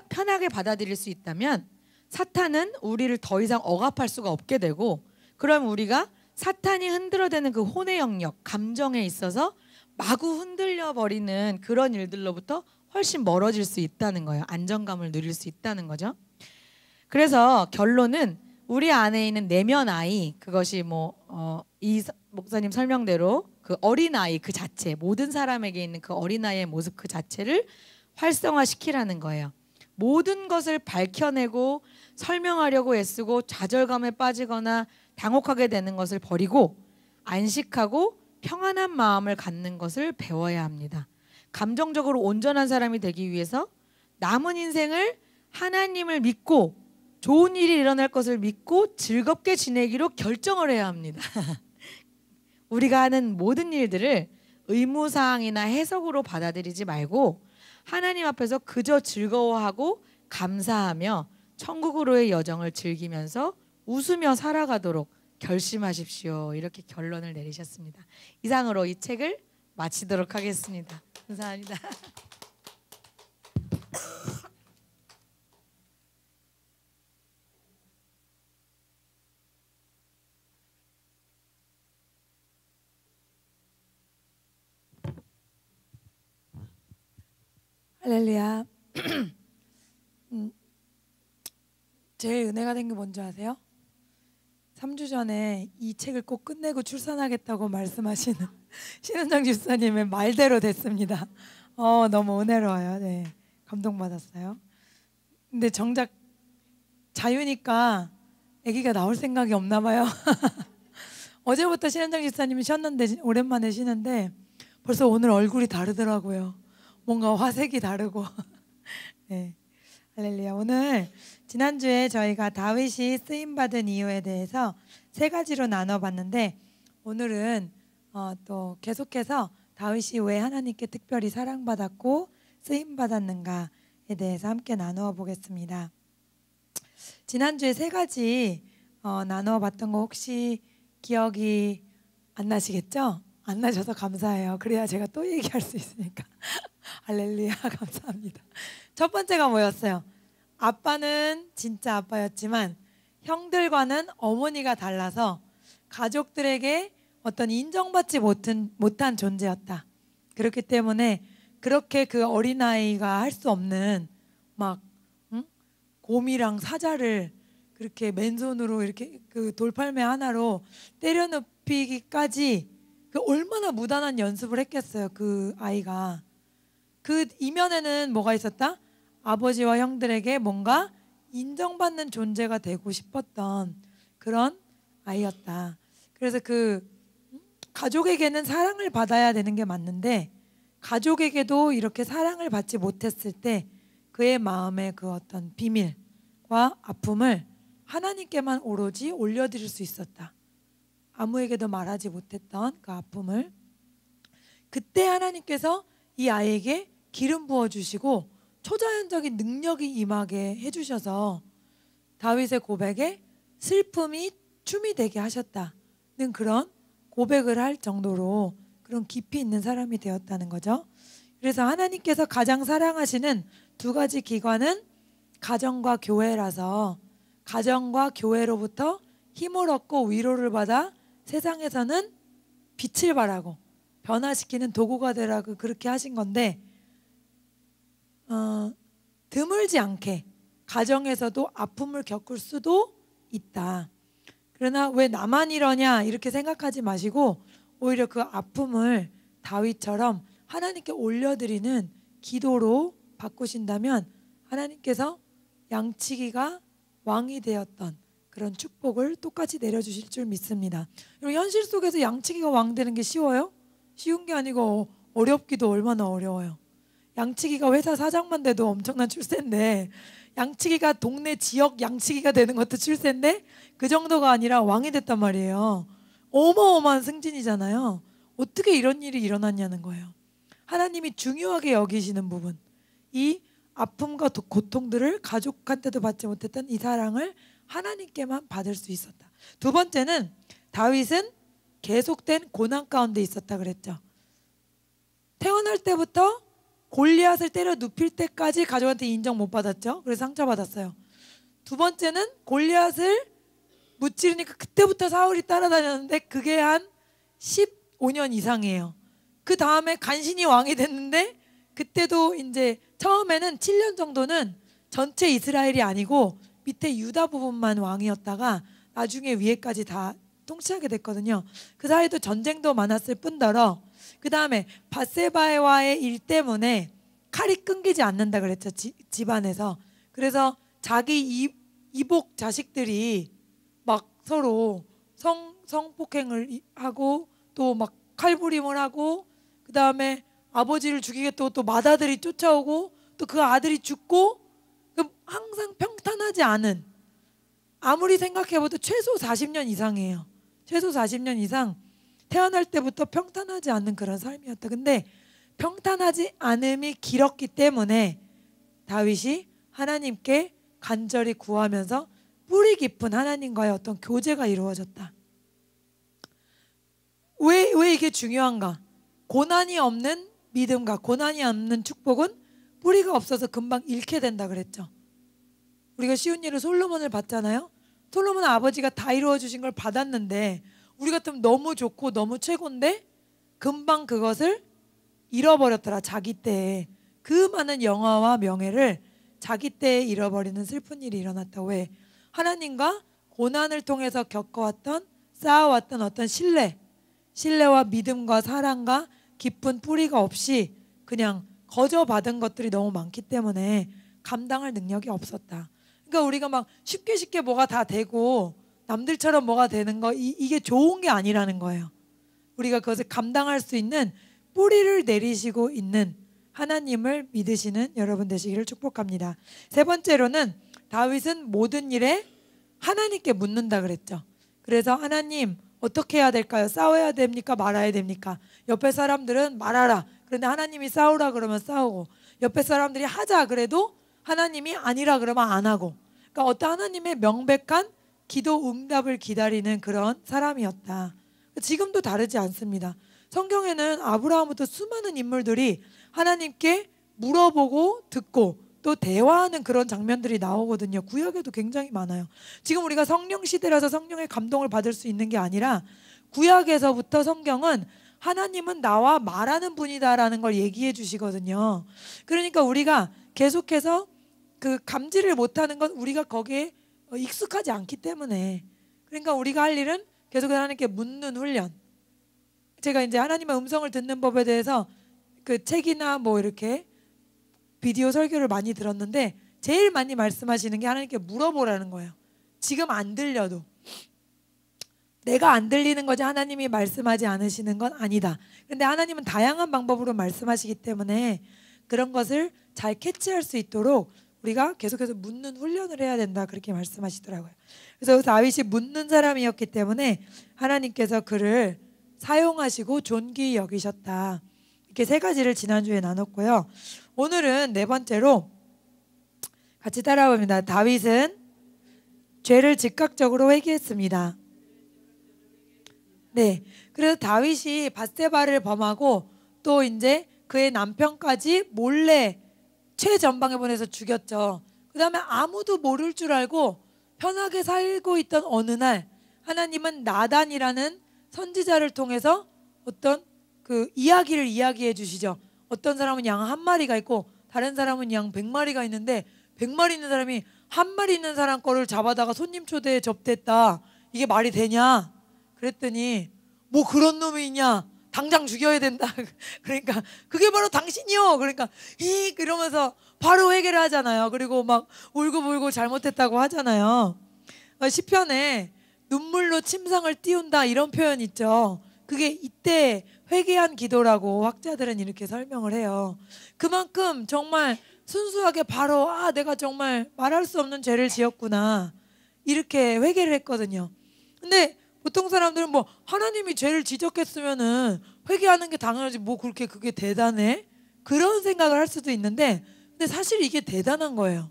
편하게 받아들일 수 있다면 사탄은 우리를 더 이상 억압할 수가 없게 되고 그럼 우리가 사탄이 흔들어대는 그 혼의 영역, 감정에 있어서 마구 흔들려 버리는 그런 일들로부터 훨씬 멀어질 수 있다는 거예요. 안정감을 누릴 수 있다는 거죠. 그래서 결론은 우리 안에 있는 내면 아이, 그것이 이 목사님 설명대로 그 어린아이 그 자체, 모든 사람에게 있는 그 어린아이의 모습 그 자체를 활성화시키라는 거예요. 모든 것을 밝혀내고 설명하려고 애쓰고 좌절감에 빠지거나 당혹하게 되는 것을 버리고 안식하고 평안한 마음을 갖는 것을 배워야 합니다. 감정적으로 온전한 사람이 되기 위해서 남은 인생을 하나님을 믿고 좋은 일이 일어날 것을 믿고 즐겁게 지내기로 결정을 해야 합니다. 우리가 하는 모든 일들을 의무사항이나 해석으로 받아들이지 말고 하나님 앞에서 그저 즐거워하고 감사하며 천국으로의 여정을 즐기면서 웃으며 살아가도록 결심하십시오. 이렇게 결론을 내리셨습니다. 이상으로 이 책을 마치도록 하겠습니다. 감사합니다. 할렐루야. 제일 은혜가 된 게 뭔지 아세요? 3주 전에 이 책을 꼭 끝내고 출산하겠다고 말씀하시는 신은정 집사님의 말대로 됐습니다. 너무 은혜로워요. 네, 감동받았어요. 근데 정작 자유니까 아기가 나올 생각이 없나 봐요. 어제부터 신은정 집사님이 쉬었는데 오랜만에 쉬는데 벌써 오늘 얼굴이 다르더라고요. 뭔가 화색이 다르고. 네, 할렐루야. 오늘 지난주에 저희가 다윗이 쓰임받은 이유에 대해서 3가지로 나눠봤는데 오늘은 또 계속해서 다윗이 왜 하나님께 특별히 사랑받았고 쓰임받았는가에 대해서 함께 나누어 보겠습니다. 지난주에 3가지 나누어봤던 거 혹시 기억이 안 나시겠죠? 안 나셔서 감사해요. 그래야 제가 또 얘기할 수 있으니까. 할렐루야. 감사합니다. 첫 번째가 뭐였어요? 아빠는 진짜 아빠였지만 형들과는 어머니가 달라서 가족들에게 어떤 인정받지 못한 존재였다. 그렇기 때문에 그렇게 그 어린아이가 할 수 없는 막 곰이랑 사자를 그렇게 맨손으로 이렇게 그 돌팔매 하나로 때려눕히기까지 그 얼마나 무단한 연습을 했겠어요. 그 아이가. 그 이면에는 뭐가 있었다? 아버지와 형들에게 뭔가 인정받는 존재가 되고 싶었던 그런 아이였다. 그래서 그 가족에게는 사랑을 받아야 되는 게 맞는데 가족에게도 이렇게 사랑을 받지 못했을 때 그의 마음의 그 어떤 비밀과 아픔을 하나님께만 오로지 올려드릴 수 있었다. 아무에게도 말하지 못했던 그 아픔을 그때 하나님께서 이 아이에게 기름 부어주시고 초자연적인 능력이 임하게 해주셔서 다윗의 고백에 슬픔이 춤이 되게 하셨다는 그런 고백을 할 정도로 그런 깊이 있는 사람이 되었다는 거죠. 그래서 하나님께서 가장 사랑하시는 두 가지 기관은 가정과 교회라서 가정과 교회로부터 힘을 얻고 위로를 받아 세상에서는 빛을 발하고 변화시키는 도구가 되라고 그렇게 하신 건데 드물지 않게 가정에서도 아픔을 겪을 수도 있다. 그러나 왜 나만 이러냐 이렇게 생각하지 마시고 오히려 그 아픔을 다윗처럼 하나님께 올려드리는 기도로 바꾸신다면 하나님께서 양치기가 왕이 되었던 그런 축복을 똑같이 내려주실 줄 믿습니다. 여러분, 현실 속에서 양치기가 왕 되는 게 쉬워요? 쉬운 게 아니고 어렵기도 얼마나 어려워요. 양치기가 회사 사장만 돼도 엄청난 출세인데 양치기가 동네 지역 양치기가 되는 것도 출세인데 그 정도가 아니라 왕이 됐단 말이에요. 어마어마한 승진이잖아요. 어떻게 이런 일이 일어났냐는 거예요. 하나님이 중요하게 여기시는 부분, 이 아픔과 고통들을 가족한테도 받지 못했던 이 사랑을 하나님께만 받을 수 있었다. 두 번째는 다윗은 계속된 고난 가운데 있었다 그랬죠. 태어날 때부터 골리앗을 때려 눕힐 때까지 가족한테 인정 못 받았죠. 그래서 상처받았어요. 두 번째는 골리앗을 무찌르니까 그때부터 사울이 따라다녔는데 그게 한 15년 이상이에요. 그 다음에 간신히 왕이 됐는데 그때도 이제 처음에는 7년 정도는 전체 이스라엘이 아니고 밑에 유다 부분만 왕이었다가 나중에 위에까지 다 통치하게 됐거든요. 그 사이도 전쟁도 많았을 뿐더러 그 다음에 밧세바와의 일 때문에 칼이 끊기지 않는다 그랬죠. 집안에서. 그래서 자기 이복 자식들이 막 서로 성폭행을 하고 또 막 칼부림을 하고 그 다음에 아버지를 죽이겠다고 또 맏아들이 쫓아오고 또 그 아들이 죽고 항상 평탄하지 않은, 아무리 생각해봐도 최소 40년 이상이에요. 최소 40년 이상 태어날 때부터 평탄하지 않은 그런 삶이었다. 근데 평탄하지 않음이 길었기 때문에 다윗이 하나님께 간절히 구하면서 뿌리 깊은 하나님과의 어떤 교제가 이루어졌다. 왜 이게 중요한가? 고난이 없는 믿음과 고난이 없는 축복은 뿌리가 없어서 금방 잃게 된다 그랬죠. 우리가 쉬운 예로 솔로몬을 봤잖아요. 솔로몬 아버지가 다 이루어 주신 걸 받았는데 우리 같으면 너무 좋고 너무 최고인데 금방 그것을 잃어버렸더라. 자기 때에 그 많은 영화와 명예를 자기 때에 잃어버리는 슬픈 일이 일어났다. 왜? 하나님과 고난을 통해서 겪어왔던 쌓아왔던 어떤 신뢰와 믿음과 사랑과 깊은 뿌리가 없이 그냥 거저 받은 것들이 너무 많기 때문에 감당할 능력이 없었다. 그러니까 우리가 막 쉽게 뭐가 다 되고 남들처럼 뭐가 되는 거 이게 좋은 게 아니라는 거예요. 우리가 그것을 감당할 수 있는 뿌리를 내리시고 있는 하나님을 믿으시는 여러분 되시기를 축복합니다. 세 번째로는 다윗은 모든 일에 하나님께 묻는다 그랬죠. 그래서 하나님 어떻게 해야 될까요? 싸워야 됩니까? 말아야 됩니까? 옆에 사람들은 말하라. 그런데 하나님이 싸우라 그러면 싸우고, 옆에 사람들이 하자 그래도 하나님이 아니라 그러면 안 하고, 그러니까 어떤 하나님의 명백한 기도 응답을 기다리는 그런 사람이었다. 지금도 다르지 않습니다. 성경에는 아브라함부터 수많은 인물들이 하나님께 물어보고 듣고 또 대화하는 그런 장면들이 나오거든요. 구약에도 굉장히 많아요. 지금 우리가 성령 시대라서 성령의 감동을 받을 수 있는 게 아니라 구약에서부터 성경은 하나님은 나와 말하는 분이다라는 걸 얘기해 주시거든요. 그러니까 우리가 계속해서 그 감지를 못하는 건 우리가 거기에 익숙하지 않기 때문에, 그러니까 우리가 할 일은 계속 하나님께 묻는 훈련. 제가 이제 하나님의 음성을 듣는 법에 대해서 그 책이나 뭐 이렇게 비디오 설교를 많이 들었는데 제일 많이 말씀하시는 게 하나님께 물어보라는 거예요. 지금 안 들려도 내가 안 들리는 거지 하나님이 말씀하지 않으시는 건 아니다. 그런데 하나님은 다양한 방법으로 말씀하시기 때문에 그런 것을 잘 캐치할 수 있도록 우리가 계속해서 묻는 훈련을 해야 된다 그렇게 말씀하시더라고요. 그래서 다윗이 묻는 사람이었기 때문에 하나님께서 그를 사용하시고 존귀히 여기셨다. 이렇게 세 가지를 지난주에 나눴고요. 오늘은 네 번째로 같이 따라봅니다. 다윗은 죄를 즉각적으로 회개했습니다. 네, 그래서 다윗이 밧세바를 범하고 또 이제 그의 남편까지 몰래 최전방에 보내서 죽였죠. 그 다음에 아무도 모를 줄 알고 편하게 살고 있던 어느 날 하나님은 나단이라는 선지자를 통해서 어떤 그 이야기를 이야기해 주시죠. 어떤 사람은 양 한 마리가 있고 다른 사람은 양 100마리가 있는데 100마리 있는 사람이 한 마리 있는 사람 거를 잡아다가 손님 초대에 접대했다. 이게 말이 되냐? 그랬더니 뭐 그런 놈이 있냐? 당장 죽여야 된다. 그러니까 그게 바로 당신이요. 그러니까 이러면서 바로 회개를 하잖아요. 그리고 막 울고불고 잘못했다고 하잖아요. 시편에 눈물로 침상을 띄운다 이런 표현 있죠. 그게 이때 회개한 기도라고 학자들은 이렇게 설명을 해요. 그만큼 정말 순수하게 바로 내가 정말 말할 수 없는 죄를 지었구나 이렇게 회개를 했거든요. 근데 보통 사람들은 뭐 하나님이 죄를 지적했으면은 회개하는 게 당연하지 뭐 그렇게 그게 대단해? 그런 생각을 할 수도 있는데 근데 사실 이게 대단한 거예요.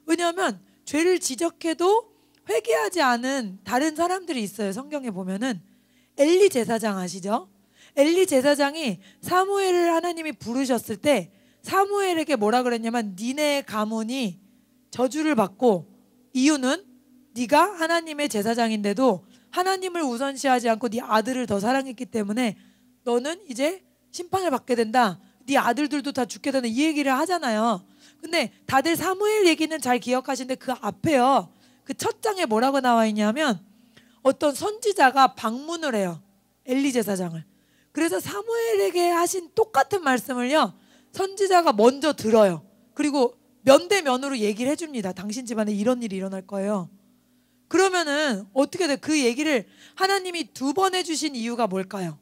왜냐하면 죄를 지적해도 회개하지 않은 다른 사람들이 있어요. 성경에 보면은 엘리 제사장 아시죠? 엘리 제사장이 사무엘을 하나님이 부르셨을 때 사무엘에게 뭐라 그랬냐면 니네 가문이 저주를 받고 이유는 네가 하나님의 제사장인데도 하나님을 우선시하지 않고 네 아들을 더 사랑했기 때문에 너는 이제 심판을 받게 된다. 네 아들들도 다 죽게 된다. 이 얘기를 하잖아요. 근데 다들 사무엘 얘기는 잘 기억하시는데 그 앞에요. 그 첫 장에 뭐라고 나와 있냐면 어떤 선지자가 방문을 해요. 엘리 제사장을. 그래서 사무엘에게 하신 똑같은 말씀을요. 선지자가 먼저 들어요. 그리고 면대면으로 얘기를 해줍니다. 당신 집안에 이런 일이 일어날 거예요. 그러면은 어떻게 돼? 그 얘기를 하나님이 2번 해주신 이유가 뭘까요?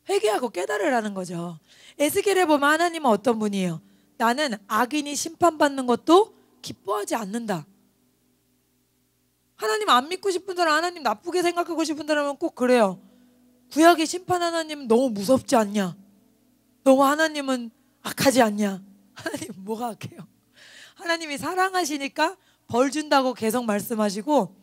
회개하고 깨달으라는 거죠. 에스겔에 보면 하나님은 어떤 분이에요? 나는 악인이 심판받는 것도 기뻐하지 않는다. 하나님 안 믿고 싶은 사람, 하나님 나쁘게 생각하고 싶은 사람은 꼭 그래요. 구약의 심판 하나님 너무 무섭지 않냐? 너무 하나님은 악하지 않냐? 하나님 뭐가 악해요? 하나님이 사랑하시니까 벌 준다고 계속 말씀하시고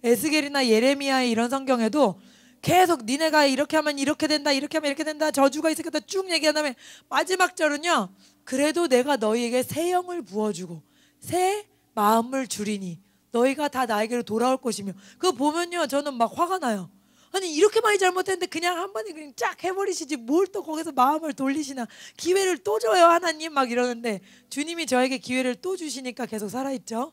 에스겔이나 예레미야의 이런 성경에도 계속 니네가 이렇게 하면 이렇게 된다 이렇게 하면 이렇게 된다 저주가 있겠다 쭉 얘기한 다음에 마지막 절은요 그래도 내가 너희에게 새 영을 부어주고 새 마음을 주리니 너희가 다 나에게로 돌아올 것이며 그거 보면요 저는 막 화가 나요. 아니 이렇게 많이 잘못했는데 그냥 한 번에 그냥 쫙 해버리시지 뭘 또 거기서 마음을 돌리시나 기회를 또 줘요 하나님 막 이러는데 주님이 저에게 기회를 또 주시니까 계속 살아있죠.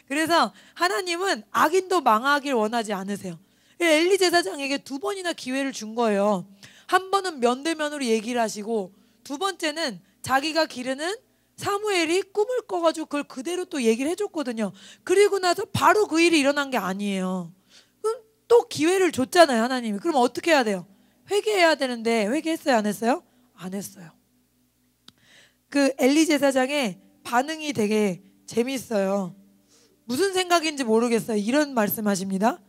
그래서 하나님은 악인도 망하길 원하지 않으세요. 엘리 제사장에게 2번이나 기회를 준 거예요. 한 번은 면대면으로 얘기를 하시고 두 번째는 자기가 기르는 사무엘이 꿈을 꿔가지고 그걸 그대로 또 얘기를 해줬거든요. 그리고 나서 바로 그 일이 일어난 게 아니에요. 그럼 또 기회를 줬잖아요 하나님이. 그럼 어떻게 해야 돼요? 회개해야 되는데 회개했어요 안 했어요? 안 했어요. 그 엘리 제사장의 반응이 되게 재밌어요. 무슨 생각인지 모르겠어요. 이런 말씀하십니다.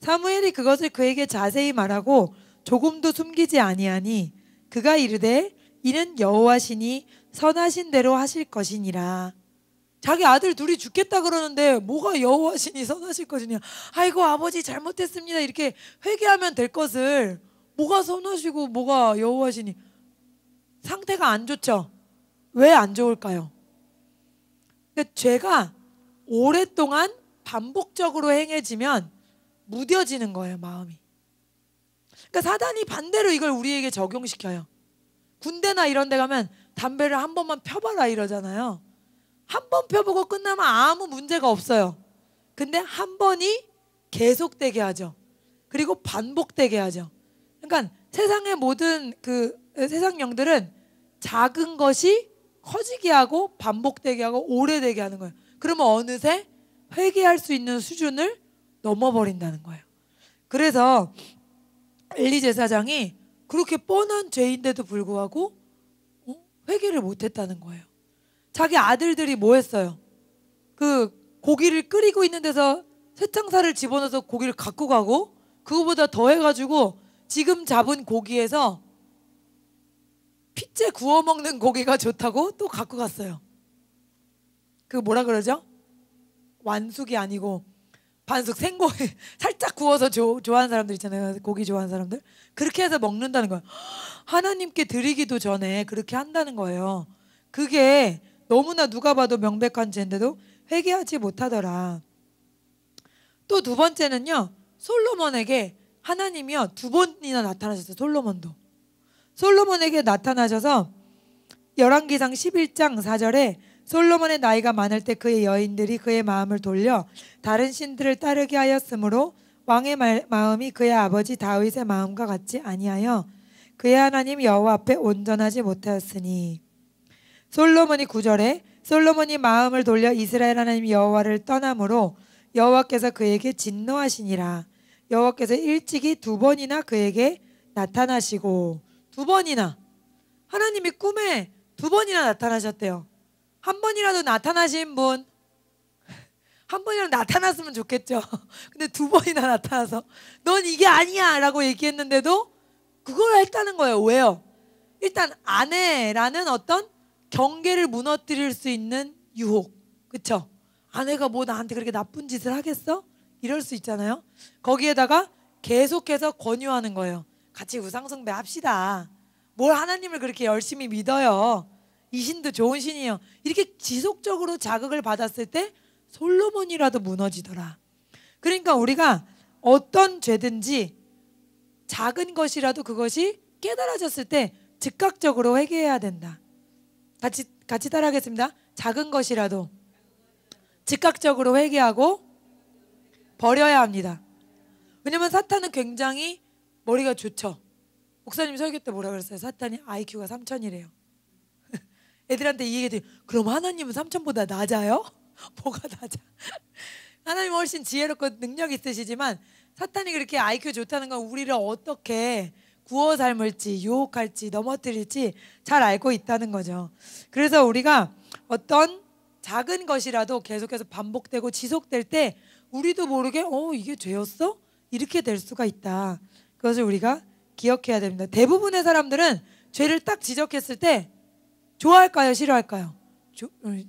사무엘이 그것을 그에게 자세히 말하고 조금도 숨기지 아니하니 그가 이르되 이는 여호와시니 선하신 대로 하실 것이니라. 자기 아들 둘이 죽겠다 그러는데 뭐가 여호와시니 선하실 것이냐. 아이고 아버지 잘못했습니다 이렇게 회개하면 될 것을 뭐가 선하시고 뭐가 여호와시니. 상태가 안 좋죠. 왜 안 좋을까요? 그러니까 죄가 오랫동안 반복적으로 행해지면 무뎌지는 거예요 마음이. 그러니까 사단이 반대로 이걸 우리에게 적용시켜요. 군대나 이런 데 가면 담배를 한 번만 펴봐라 이러잖아요. 한 번 펴보고 끝나면 아무 문제가 없어요. 근데 한 번이 계속되게 하죠. 그리고 반복되게 하죠. 그러니까 세상의 모든 그 세상 영들은 작은 것이 커지게 하고 반복되게 하고 오래되게 하는 거예요. 그러면 어느새 회개할 수 있는 수준을 넘어버린다는 거예요. 그래서 엘리 제사장이 그렇게 뻔한 죄인데도 불구하고 회개를 못했다는 거예요. 자기 아들들이 뭐 했어요? 그 고기를 끓이고 있는 데서 쇠창살을 집어넣어서 고기를 갖고 가고, 그거보다 더 해가지고 지금 잡은 고기에서 핏째 구워 먹는 고기가 좋다고 또 갖고 갔어요. 그 뭐라 그러죠? 완숙이 아니고 반숙, 생고기 살짝 구워서 좋아하는 사람들 있잖아요. 고기 좋아하는 사람들. 그렇게 해서 먹는다는 거예요. 하나님께 드리기도 전에 그렇게 한다는 거예요. 그게 너무나 누가 봐도 명백한 죄인데도 회개하지 못하더라. 또 두 번째는요, 솔로몬에게 하나님이요 2번이나 나타나셨어요. 솔로몬에게 나타나셔서 열왕기상 11장 4절에 솔로몬의 나이가 많을 때 그의 여인들이 그의 마음을 돌려 다른 신들을 따르게 하였으므로 왕의 마음이 그의 아버지 다윗의 마음과 같지 아니하여 그의 하나님 여호와 앞에 온전하지 못하였으니. 솔로몬이 9절에 솔로몬이 마음을 돌려 이스라엘 하나님 여호와를 떠남으로 여호와께서 그에게 진노하시니라. 여호와께서 일찍이 2번이나 그에게 나타나시고. 2번이나 하나님이 꿈에 2번이나 나타나셨대요. 한 번이라도 나타나신 분, 한 번이라도 나타났으면 좋겠죠. 근데 2번이나 나타나서 넌 이게 아니야 라고 얘기했는데도 그걸 했다는 거예요. 왜요? 일단 아내라는 어떤 경계를 무너뜨릴 수 있는 유혹, 그쵸? 아내가 뭐 나한테 그렇게 나쁜 짓을 하겠어? 이럴 수 있잖아요. 거기에다가 계속해서 권유하는 거예요. 같이 우상숭배 합시다. 뭘 하나님을 그렇게 열심히 믿어요. 이 신도 좋은 신이에요. 이렇게 지속적으로 자극을 받았을 때 솔로몬이라도 무너지더라. 그러니까 우리가 어떤 죄든지 작은 것이라도 그것이 깨달아졌을 때 즉각적으로 회개해야 된다. 같이 따라하겠습니다. 작은 것이라도 즉각적으로 회개하고 버려야 합니다. 왜냐면 사탄은 굉장히 머리가 좋죠. 목사님 설교 때 뭐라 그랬어요? 사탄이 IQ가 3000이래요. 애들한테 이 얘기들, 그럼 하나님은 3000보다 낮아요? 뭐가 낮아? 하나님은 훨씬 지혜롭고 능력 있으시지만 사탄이 그렇게 IQ 좋다는 건 우리를 어떻게 구워 삶을지 유혹할지 넘어뜨릴지 잘 알고 있다는 거죠. 그래서 우리가 어떤 작은 것이라도 계속해서 반복되고 지속될 때 우리도 모르게 이게 죄였어? 이렇게 될 수가 있다. 그것을 우리가 기억해야 됩니다. 대부분의 사람들은 죄를 딱 지적했을 때 좋아할까요? 싫어할까요?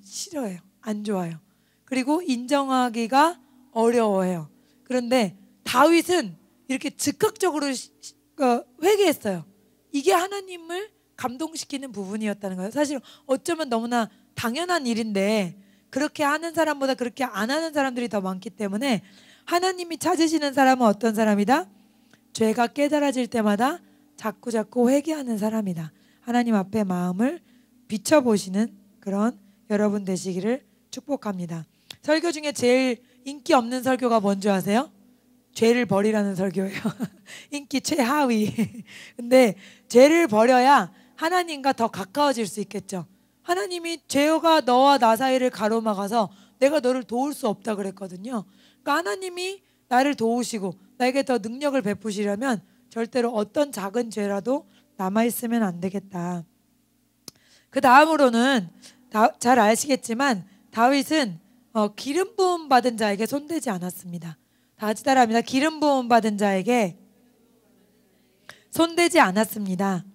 싫어해요. 안 좋아요. 그리고 인정하기가 어려워해요. 그런데 다윗은 이렇게 즉각적으로 회개했어요. 이게 하나님을 감동시키는 부분이었다는 거예요. 사실 어쩌면 너무나 당연한 일인데 그렇게 하는 사람보다 그렇게 안 하는 사람들이 더 많기 때문에 하나님이 찾으시는 사람은 어떤 사람이다? 죄가 깨달아질 때마다 자꾸 회개하는 사람이다. 하나님 앞에 마음을 비춰보시는 그런 여러분 되시기를 축복합니다. 설교 중에 제일 인기 없는 설교가 뭔지 아세요? 죄를 버리라는 설교예요. 인기 최하위. 근데 죄를 버려야 하나님과 더 가까워질 수 있겠죠. 하나님이 죄가 너와 나 사이를 가로막아서 내가 너를 도울 수 없다 그랬거든요. 그러니까 하나님이 나를 도우시고 나에게 더 능력을 베푸시려면 절대로 어떤 작은 죄라도 남아있으면 안 되겠다. 그 다음으로는 잘 아시겠지만 다윗은 기름 부음 받은 자에게 손대지 않았습니다. 다 같이 따라합니다. 기름 부음 받은 자에게 손대지 않았습니다.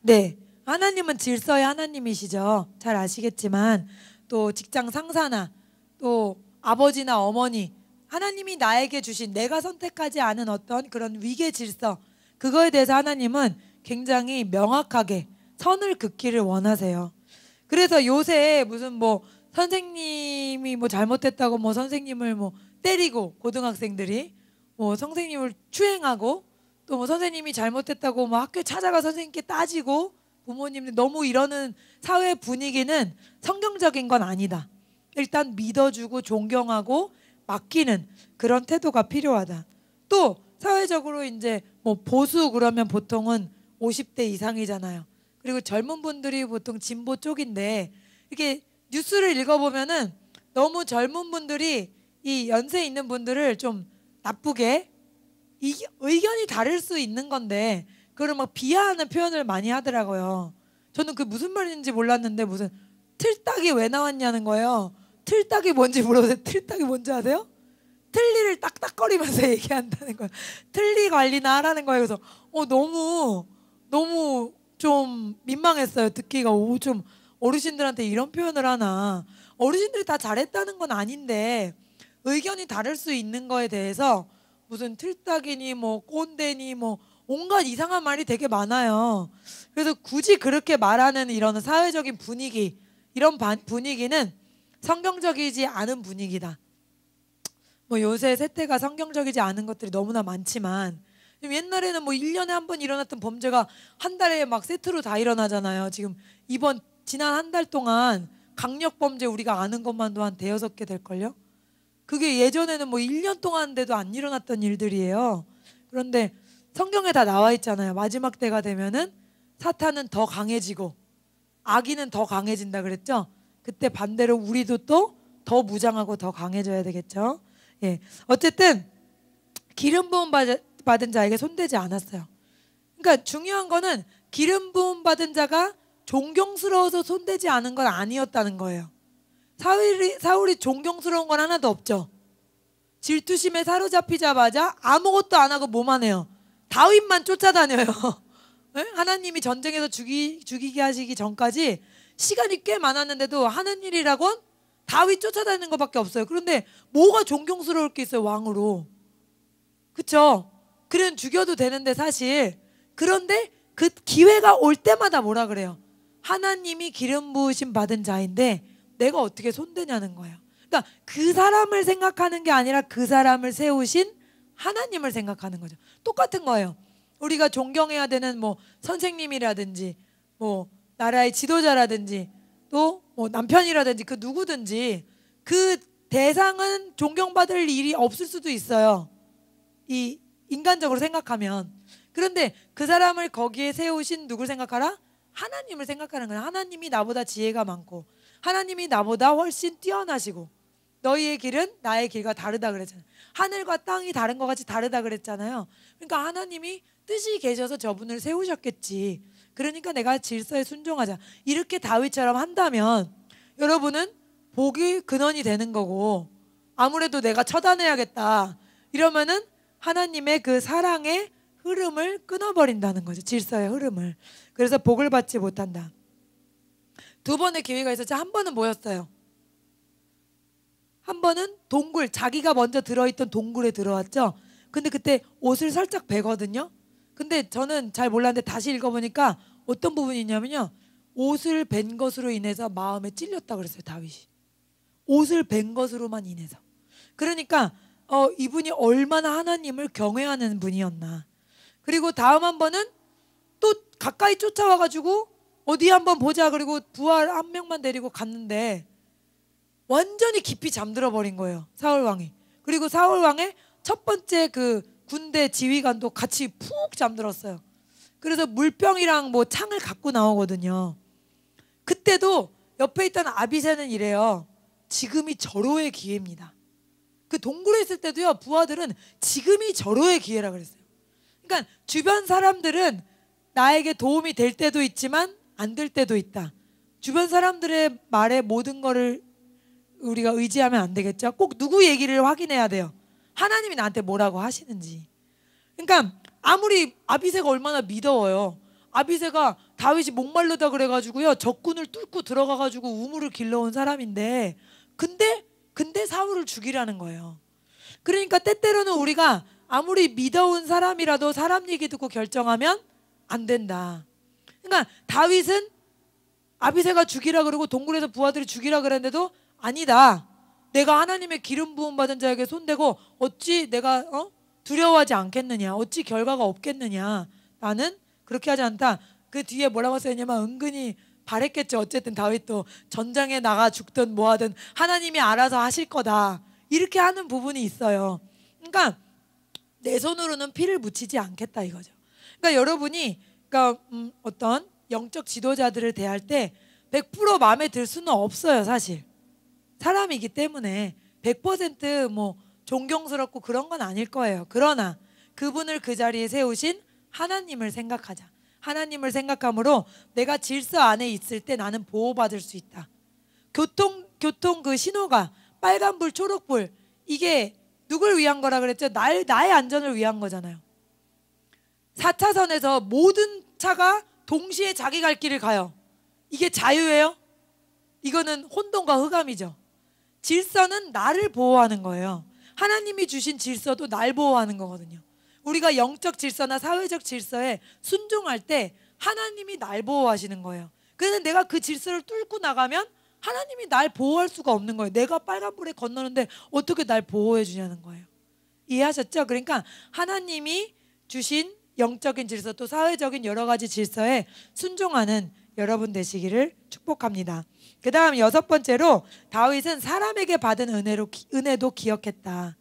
네, 하나님은 질서의 하나님이시죠. 잘 아시겠지만 또 직장 상사나 또 아버지나 어머니, 하나님이 나에게 주신 내가 선택하지 않은 어떤 그런 위계 질서, 그거에 대해서 하나님은 굉장히 명확하게 선을 긋기를 원하세요. 그래서 요새 무슨 뭐 선생님이 뭐 잘못했다고 뭐 선생님을 뭐 때리고, 고등학생들이 뭐 선생님을 추행하고, 또 뭐 선생님이 잘못했다고 뭐 학교에 찾아가 선생님께 따지고, 부모님들 너무 이러는 사회 분위기는 성경적인 건 아니다. 일단 믿어주고 존경하고 맡기는 그런 태도가 필요하다. 또 사회적으로 이제 뭐 보수 그러면 보통은 50대 이상이잖아요. 그리고 젊은 분들이 보통 진보 쪽인데 이렇게 뉴스를 읽어보면은 너무 젊은 분들이 이 연세 있는 분들을 좀 나쁘게, 의견이 다를 수 있는 건데 그걸 막 비하하는 표현을 많이 하더라고요. 저는 그 무슨 말인지 몰랐는데 무슨 틀딱이 왜 나왔냐는 거예요. 틀딱이 뭔지 물어보세요. 틀딱이 뭔지 아세요? 틀니를 딱딱거리면서 얘기한다는 거예요. 틀니 관리나 하라는 거예요. 그래서 너무 좀 민망했어요. 듣기가 좀 어르신들한테 이런 표현을 하나. 어르신들이 다 잘했다는 건 아닌데 의견이 다를 수 있는 거에 대해서 무슨 틀딱이니 뭐 꼰대니 뭐 온갖 이상한 말이 되게 많아요. 그래서 굳이 그렇게 말하는 이런 사회적인 분위기, 이런 분위기는 성경적이지 않은 분위기다. 뭐 요새 세태가 성경적이지 않은 것들이 너무나 많지만 옛날에는 뭐 1년에 한 번 일어났던 범죄가 한 달에 막 세트로 다 일어나잖아요. 지금 지난 한 달 동안 강력범죄 우리가 아는 것만도 한 대여섯 개 될걸요. 그게 예전에는 뭐 1년 동안 돼도 안 일어났던 일들이에요. 그런데 성경에 다 나와 있잖아요. 마지막 때가 되면은 사탄은 더 강해지고 악인은 더 강해진다 그랬죠. 그때 반대로 우리도 또 더 무장하고 더 강해져야 되겠죠. 예, 어쨌든 기름 부음 받은 자에게 손대지 않았어요. 그러니까 중요한 거는 기름 부음 받은 자가 존경스러워서 손대지 않은 건 아니었다는 거예요. 사울이 존경스러운 건 하나도 없죠. 질투심에 사로잡히자마자 아무것도 안 하고 뭐만 해요? 다윗만 쫓아다녀요. 하나님이 전쟁에서 죽이게 하시기 전까지 시간이 꽤 많았는데도 하는 일이라곤 다윗 쫓아다니는 것밖에 없어요. 그런데 뭐가 존경스러울 게 있어요, 왕으로. 그쵸? 그는 죽여도 되는데 사실. 그런데 그 기회가 올 때마다 뭐라 그래요? 하나님이 기름 부으심 받은 자인데 내가 어떻게 손대냐는 거예요. 그러니까 그 사람을 생각하는 게 아니라 그 사람을 세우신 하나님을 생각하는 거죠. 똑같은 거예요. 우리가 존경해야 되는 뭐 선생님이라든지 뭐 나라의 지도자라든지 또 뭐 남편이라든지 그 누구든지 그 대상은 존경받을 일이 없을 수도 있어요. 이 인간적으로 생각하면. 그런데 그 사람을 거기에 세우신 누굴 생각하라? 하나님을 생각하는 거예요. 하나님이 나보다 지혜가 많고 하나님이 나보다 훨씬 뛰어나시고 너희의 길은 나의 길과 다르다 그랬잖아요. 하늘과 땅이 다른 것 같이 다르다 그랬잖아요. 그러니까 하나님이 뜻이 계셔서 저분을 세우셨겠지. 그러니까 내가 질서에 순종하자. 이렇게 다윗처럼 한다면 여러분은 복이 근원이 되는 거고 아무래도 내가 처단해야겠다. 이러면은 하나님의 그 사랑의 흐름을 끊어버린다는 거죠. 질서의 흐름을. 그래서 복을 받지 못한다. 두 번의 기회가 있었죠. 한 번은 뭐였어요? 한 번은 동굴, 자기가 먼저 들어있던 동굴에 들어왔죠. 근데 그때 옷을 살짝 베거든요. 근데 저는 잘 몰랐는데 다시 읽어보니까 어떤 부분이 있냐면요. 옷을 벤 것으로 인해서 마음에 찔렸다 그랬어요. 다윗이. 옷을 벤 것으로만 인해서. 그러니까 이분이 얼마나 하나님을 경외하는 분이었나. 그리고 다음 한 번은 또 가까이 쫓아와가지고 어디 한번 보자 그리고 부하 한 명만 데리고 갔는데 완전히 깊이 잠들어 버린 거예요. 사울 왕이. 그리고 사울 왕의 첫 번째 그 군대 지휘관도 같이 푹 잠들었어요. 그래서 물병이랑 뭐 창을 갖고 나오거든요. 그때도 옆에 있던 아비새는 이래요. 지금이 절호의 기회입니다. 그 동굴에 있을 때도요. 부하들은 지금이 절호의 기회라 그랬어요. 그러니까 주변 사람들은 나에게 도움이 될 때도 있지만 안 될 때도 있다. 주변 사람들의 말에 모든 거를 우리가 의지하면 안 되겠죠. 꼭 누구 얘기를 확인해야 돼요. 하나님이 나한테 뭐라고 하시는지. 그러니까 아무리 아비새가 얼마나 미더워요. 아비새가 다윗이 목말르다 그래가지고요 적군을 뚫고 들어가가지고 우물을 길러온 사람인데 근데 사울을 죽이라는 거예요. 그러니까 때때로는 우리가 아무리 믿어온 사람이라도 사람 얘기 듣고 결정하면 안 된다. 그러니까 다윗은 아비새가 죽이라 그러고 동굴에서 부하들이 죽이라 그랬는데도 아니다. 내가 하나님의 기름 부음 받은 자에게 손대고 어찌 내가 두려워하지 않겠느냐. 어찌 결과가 없겠느냐. 나는 그렇게 하지 않다. 그 뒤에 뭐라고 써있냐면 은근히 바랬겠죠. 어쨌든 다윗도 전장에 나가 죽든 뭐하든 하나님이 알아서 하실 거다. 이렇게 하는 부분이 있어요. 그러니까 내 손으로는 피를 묻히지 않겠다 이거죠. 그러니까 여러분이 어떤 영적 지도자들을 대할 때 100% 마음에 들 수는 없어요. 사실 사람이기 때문에 100% 존경스럽고 그런 건 아닐 거예요. 그러나 그분을 그 자리에 세우신 하나님을 생각하자. 하나님을 생각함으로 내가 질서 안에 있을 때 나는 보호받을 수 있다. 교통 그 신호가 빨간불, 초록불, 이게 누굴 위한 거라 그랬죠? 나의 안전을 위한 거잖아요. 4차선에서 모든 차가 동시에 자기 갈 길을 가요. 이게 자유예요? 이거는 혼돈과 흑암이죠. 질서는 나를 보호하는 거예요. 하나님이 주신 질서도 날 보호하는 거거든요. 우리가 영적 질서나 사회적 질서에 순종할 때 하나님이 날 보호하시는 거예요. 그래서 내가 그 질서를 뚫고 나가면 하나님이 날 보호할 수가 없는 거예요. 내가 빨간불에 건너는데 어떻게 날 보호해 주냐는 거예요. 이해하셨죠? 그러니까 하나님이 주신 영적인 질서 또 사회적인 여러 가지 질서에 순종하는 여러분 되시기를 축복합니다. 그 다음 6번째로 다윗은 사람에게 받은 은혜도 기억했다.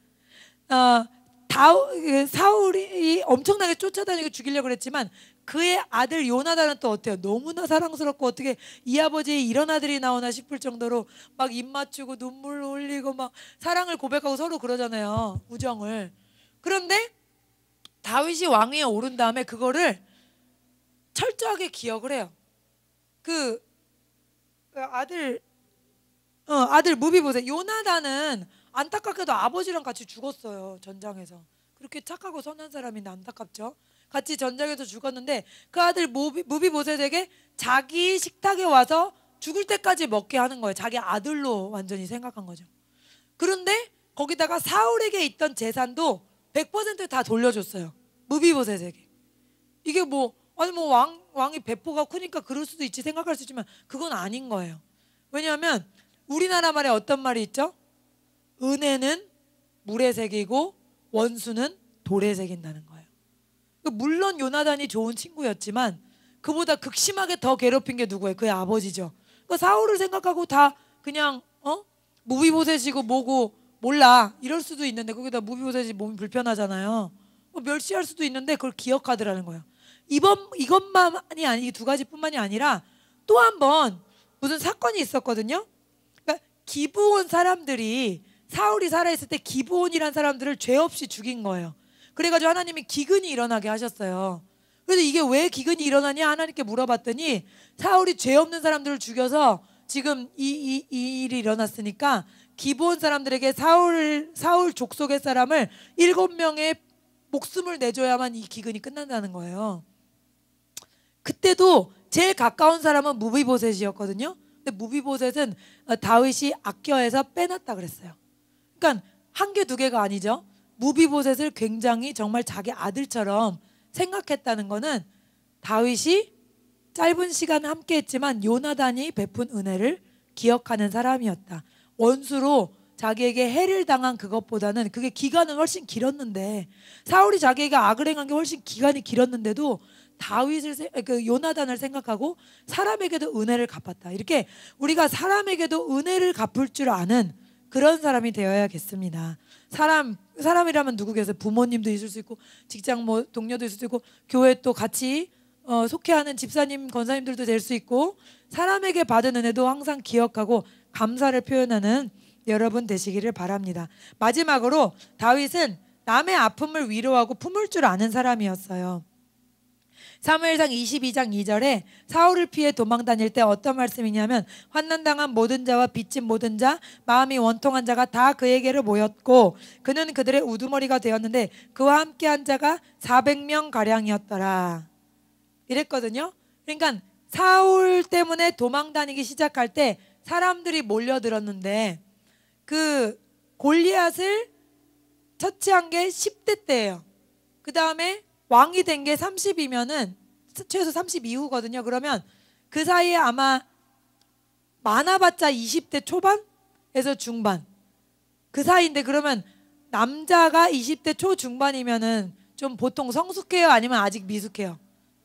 사울이 엄청나게 쫓아다니고 죽이려고 했지만 그의 아들 요나단은 또 어때요? 너무나 사랑스럽고 어떻게 이 아버지에 이런 아들이 나오나 싶을 정도로 막 입 맞추고 눈물 흘리고 막 사랑을 고백하고 서로 그러잖아요. 우정을. 그런데 다윗이 왕위에 오른 다음에 그거를 철저하게 기억을 해요. 그 아들 무비보셋 요나단은 안타깝게도 아버지랑 같이 죽었어요. 전장에서. 그렇게 착하고 선한 사람인데 안타깝죠. 같이 전장에서 죽었는데 그 아들 무비보셋에게 자기 식탁에 와서 죽을 때까지 먹게 하는 거예요. 자기 아들로 완전히 생각한 거죠. 그런데 거기다가 사울에게 있던 재산도 100% 다 돌려줬어요. 무비보셋에게. 이게 왕이 배포가 크니까 그럴 수도 있지 생각할 수 있지만 그건 아닌 거예요. 왜냐하면 우리나라 말에 어떤 말이 있죠? 은혜는 물에 새기고 원수는 돌에 새긴다는 거예요. 물론 요나단이 좋은 친구였지만 그보다 극심하게 더 괴롭힌 게 누구예요? 그의 아버지죠. 그러니까 사울을 생각하고 다 그냥 무비보셋이고 뭐고 몰라 이럴 수도 있는데 거기다 무비보셋이 몸이 불편하잖아요. 멸시할 수도 있는데 그걸 기억하더라는 거예요. 이것만이 아니 두 가지뿐만이 아니라 또 한 번 무슨 사건이 있었거든요. 그러니까 기브온 사람들이 사울이 살아있을 때 기브온이란 사람들을 죄 없이 죽인 거예요. 그래가지고 하나님이 기근이 일어나게 하셨어요. 그래서 이게 왜 기근이 일어나냐 하나님께 물어봤더니 사울이 죄 없는 사람들을 죽여서 지금 이 일이 일어났으니까 기브온 사람들에게 사울 족속의 사람을 7명의 목숨을 내줘야만 이 기근이 끝난다는 거예요. 그때도 제일 가까운 사람은 무비보셋이었거든요. 근데 무비보셋은 다윗이 아껴해서 빼놨다 그랬어요. 그러니까 한 개 두 개가 아니죠. 무비보셋을 굉장히 정말 자기 아들처럼 생각했다는 거는 다윗이 짧은 시간 함께 했지만 요나단이 베푼 은혜를 기억하는 사람이었다. 원수로 자기에게 해를 당한 그것보다는 그게 기간은 훨씬 길었는데 사울이 자기에게 악을 행한 게 훨씬 기간이 길었는데도 요나단을 생각하고 사람에게도 은혜를 갚았다. 이렇게 우리가 사람에게도 은혜를 갚을 줄 아는 그런 사람이 되어야겠습니다. 사람이라면 누구겠어요? 부모님도 있을 수 있고 직장 동료도 있을 수 있고 교회 또 같이 속해하는 집사님, 권사님들도 될 수 있고 사람에게 받은 은혜도 항상 기억하고 감사를 표현하는 여러분 되시기를 바랍니다. 마지막으로 다윗은 남의 아픔을 위로하고 품을 줄 아는 사람이었어요. 사무엘상 22장 2절에 사울을 피해 도망 다닐 때 어떤 말씀이냐면 환난당한 모든 자와 빚진 모든 자 마음이 원통한 자가 다 그에게로 모였고 그는 그들의 우두머리가 되었는데 그와 함께한 자가 400명 가량이었더라 이랬거든요. 그러니까 사울 때문에 도망 다니기 시작할 때 사람들이 몰려들었는데 그 골리앗을 처치한 게 10대 때예요. 그 다음에 왕이 된 게 30이면은 최소 30 이후거든요. 그러면 그 사이에 아마 많아봤자 20대 초반에서 중반 그 사이인데 그러면 남자가 20대 초중반이면은 좀 보통 성숙해요? 아니면 아직 미숙해요?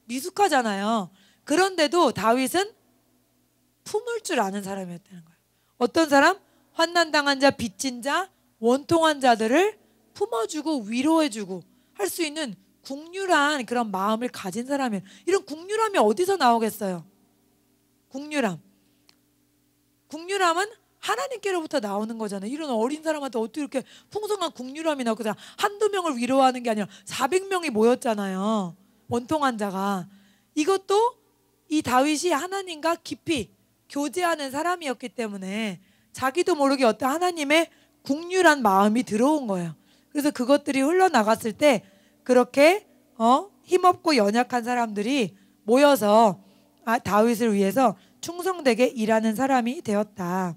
미숙하잖아요. 그런데도 다윗은 품을 줄 아는 사람이었다는 거예요. 어떤 사람? 환난당한 자, 빚진 자, 원통한 자들을 품어주고 위로해주고 할 수 있는 국률한 그런 마음을 가진 사람이에요. 이런 국률함이 어디서 나오겠어요? 국률함은 하나님께로부터 나오는 거잖아요. 이런 어린 사람한테 어떻게 이렇게 풍성한 국률함이 나오고 한두 명을 위로하는 게 아니라 400명이 모였잖아요. 원통한 자가. 이것도 이 다윗이 하나님과 깊이 교제하는 사람이었기 때문에 자기도 모르게 어떤 하나님의 국률한 마음이 들어온 거예요. 그래서 그것들이 흘러나갔을 때 그렇게 힘없고 연약한 사람들이 모여서 다윗을 위해서 충성되게 일하는 사람이 되었다.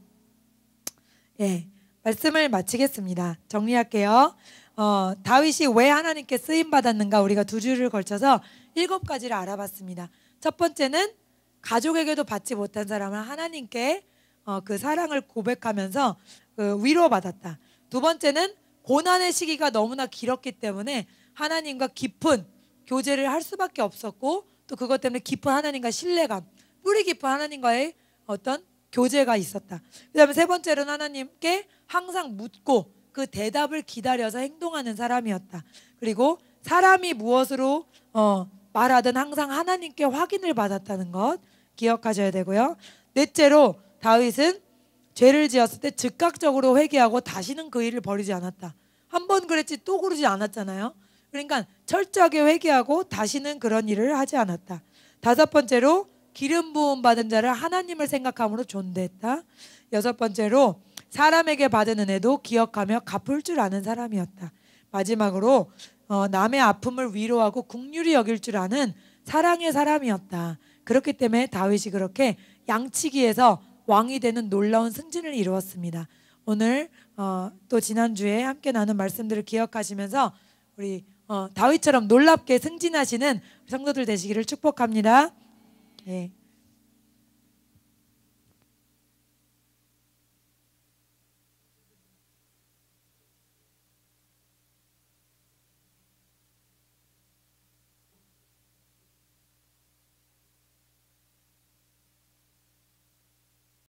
예, 말씀을 마치겠습니다. 정리할게요. 다윗이 왜 하나님께 쓰임 받았는가 우리가 두 주를 걸쳐서 7가지를 알아봤습니다. 첫 번째는 가족에게도 받지 못한 사람은 하나님께 그 사랑을 고백하면서 위로받았다. 두 번째는 고난의 시기가 너무나 길었기 때문에 하나님과 깊은 교제를 할 수밖에 없었고 또 그것 때문에 깊은 하나님과 신뢰감, 뿌리 깊은 하나님과의 어떤 교제가 있었다. 그 다음에 세 번째로는 하나님께 항상 묻고 그 대답을 기다려서 행동하는 사람이었다. 그리고 사람이 무엇으로 말하든 항상 하나님께 확인을 받았다는 것 기억하셔야 되고요. 넷째로 다윗은 죄를 지었을 때 즉각적으로 회개하고 다시는 그 일을 벌이지 않았다. 한 번 그랬지 또 그러지 않았잖아요. 그러니까 철저하게 회개하고 다시는 그런 일을 하지 않았다. 다섯 번째로 기름 부음 받은 자를 하나님을 생각함으로 존대했다. 여섯 번째로 사람에게 받은 은혜도 기억하며 갚을 줄 아는 사람이었다. 마지막으로 남의 아픔을 위로하고 긍휼히 여길 줄 아는 사랑의 사람이었다. 그렇기 때문에 다윗이 그렇게 양치기에서 왕이 되는 놀라운 승진을 이루었습니다. 오늘 또 지난주에 함께 나눈 말씀들을 기억하시면서 우리 다윗처럼 놀랍게 승진하시는 성도들 되시기를 축복합니다. 예.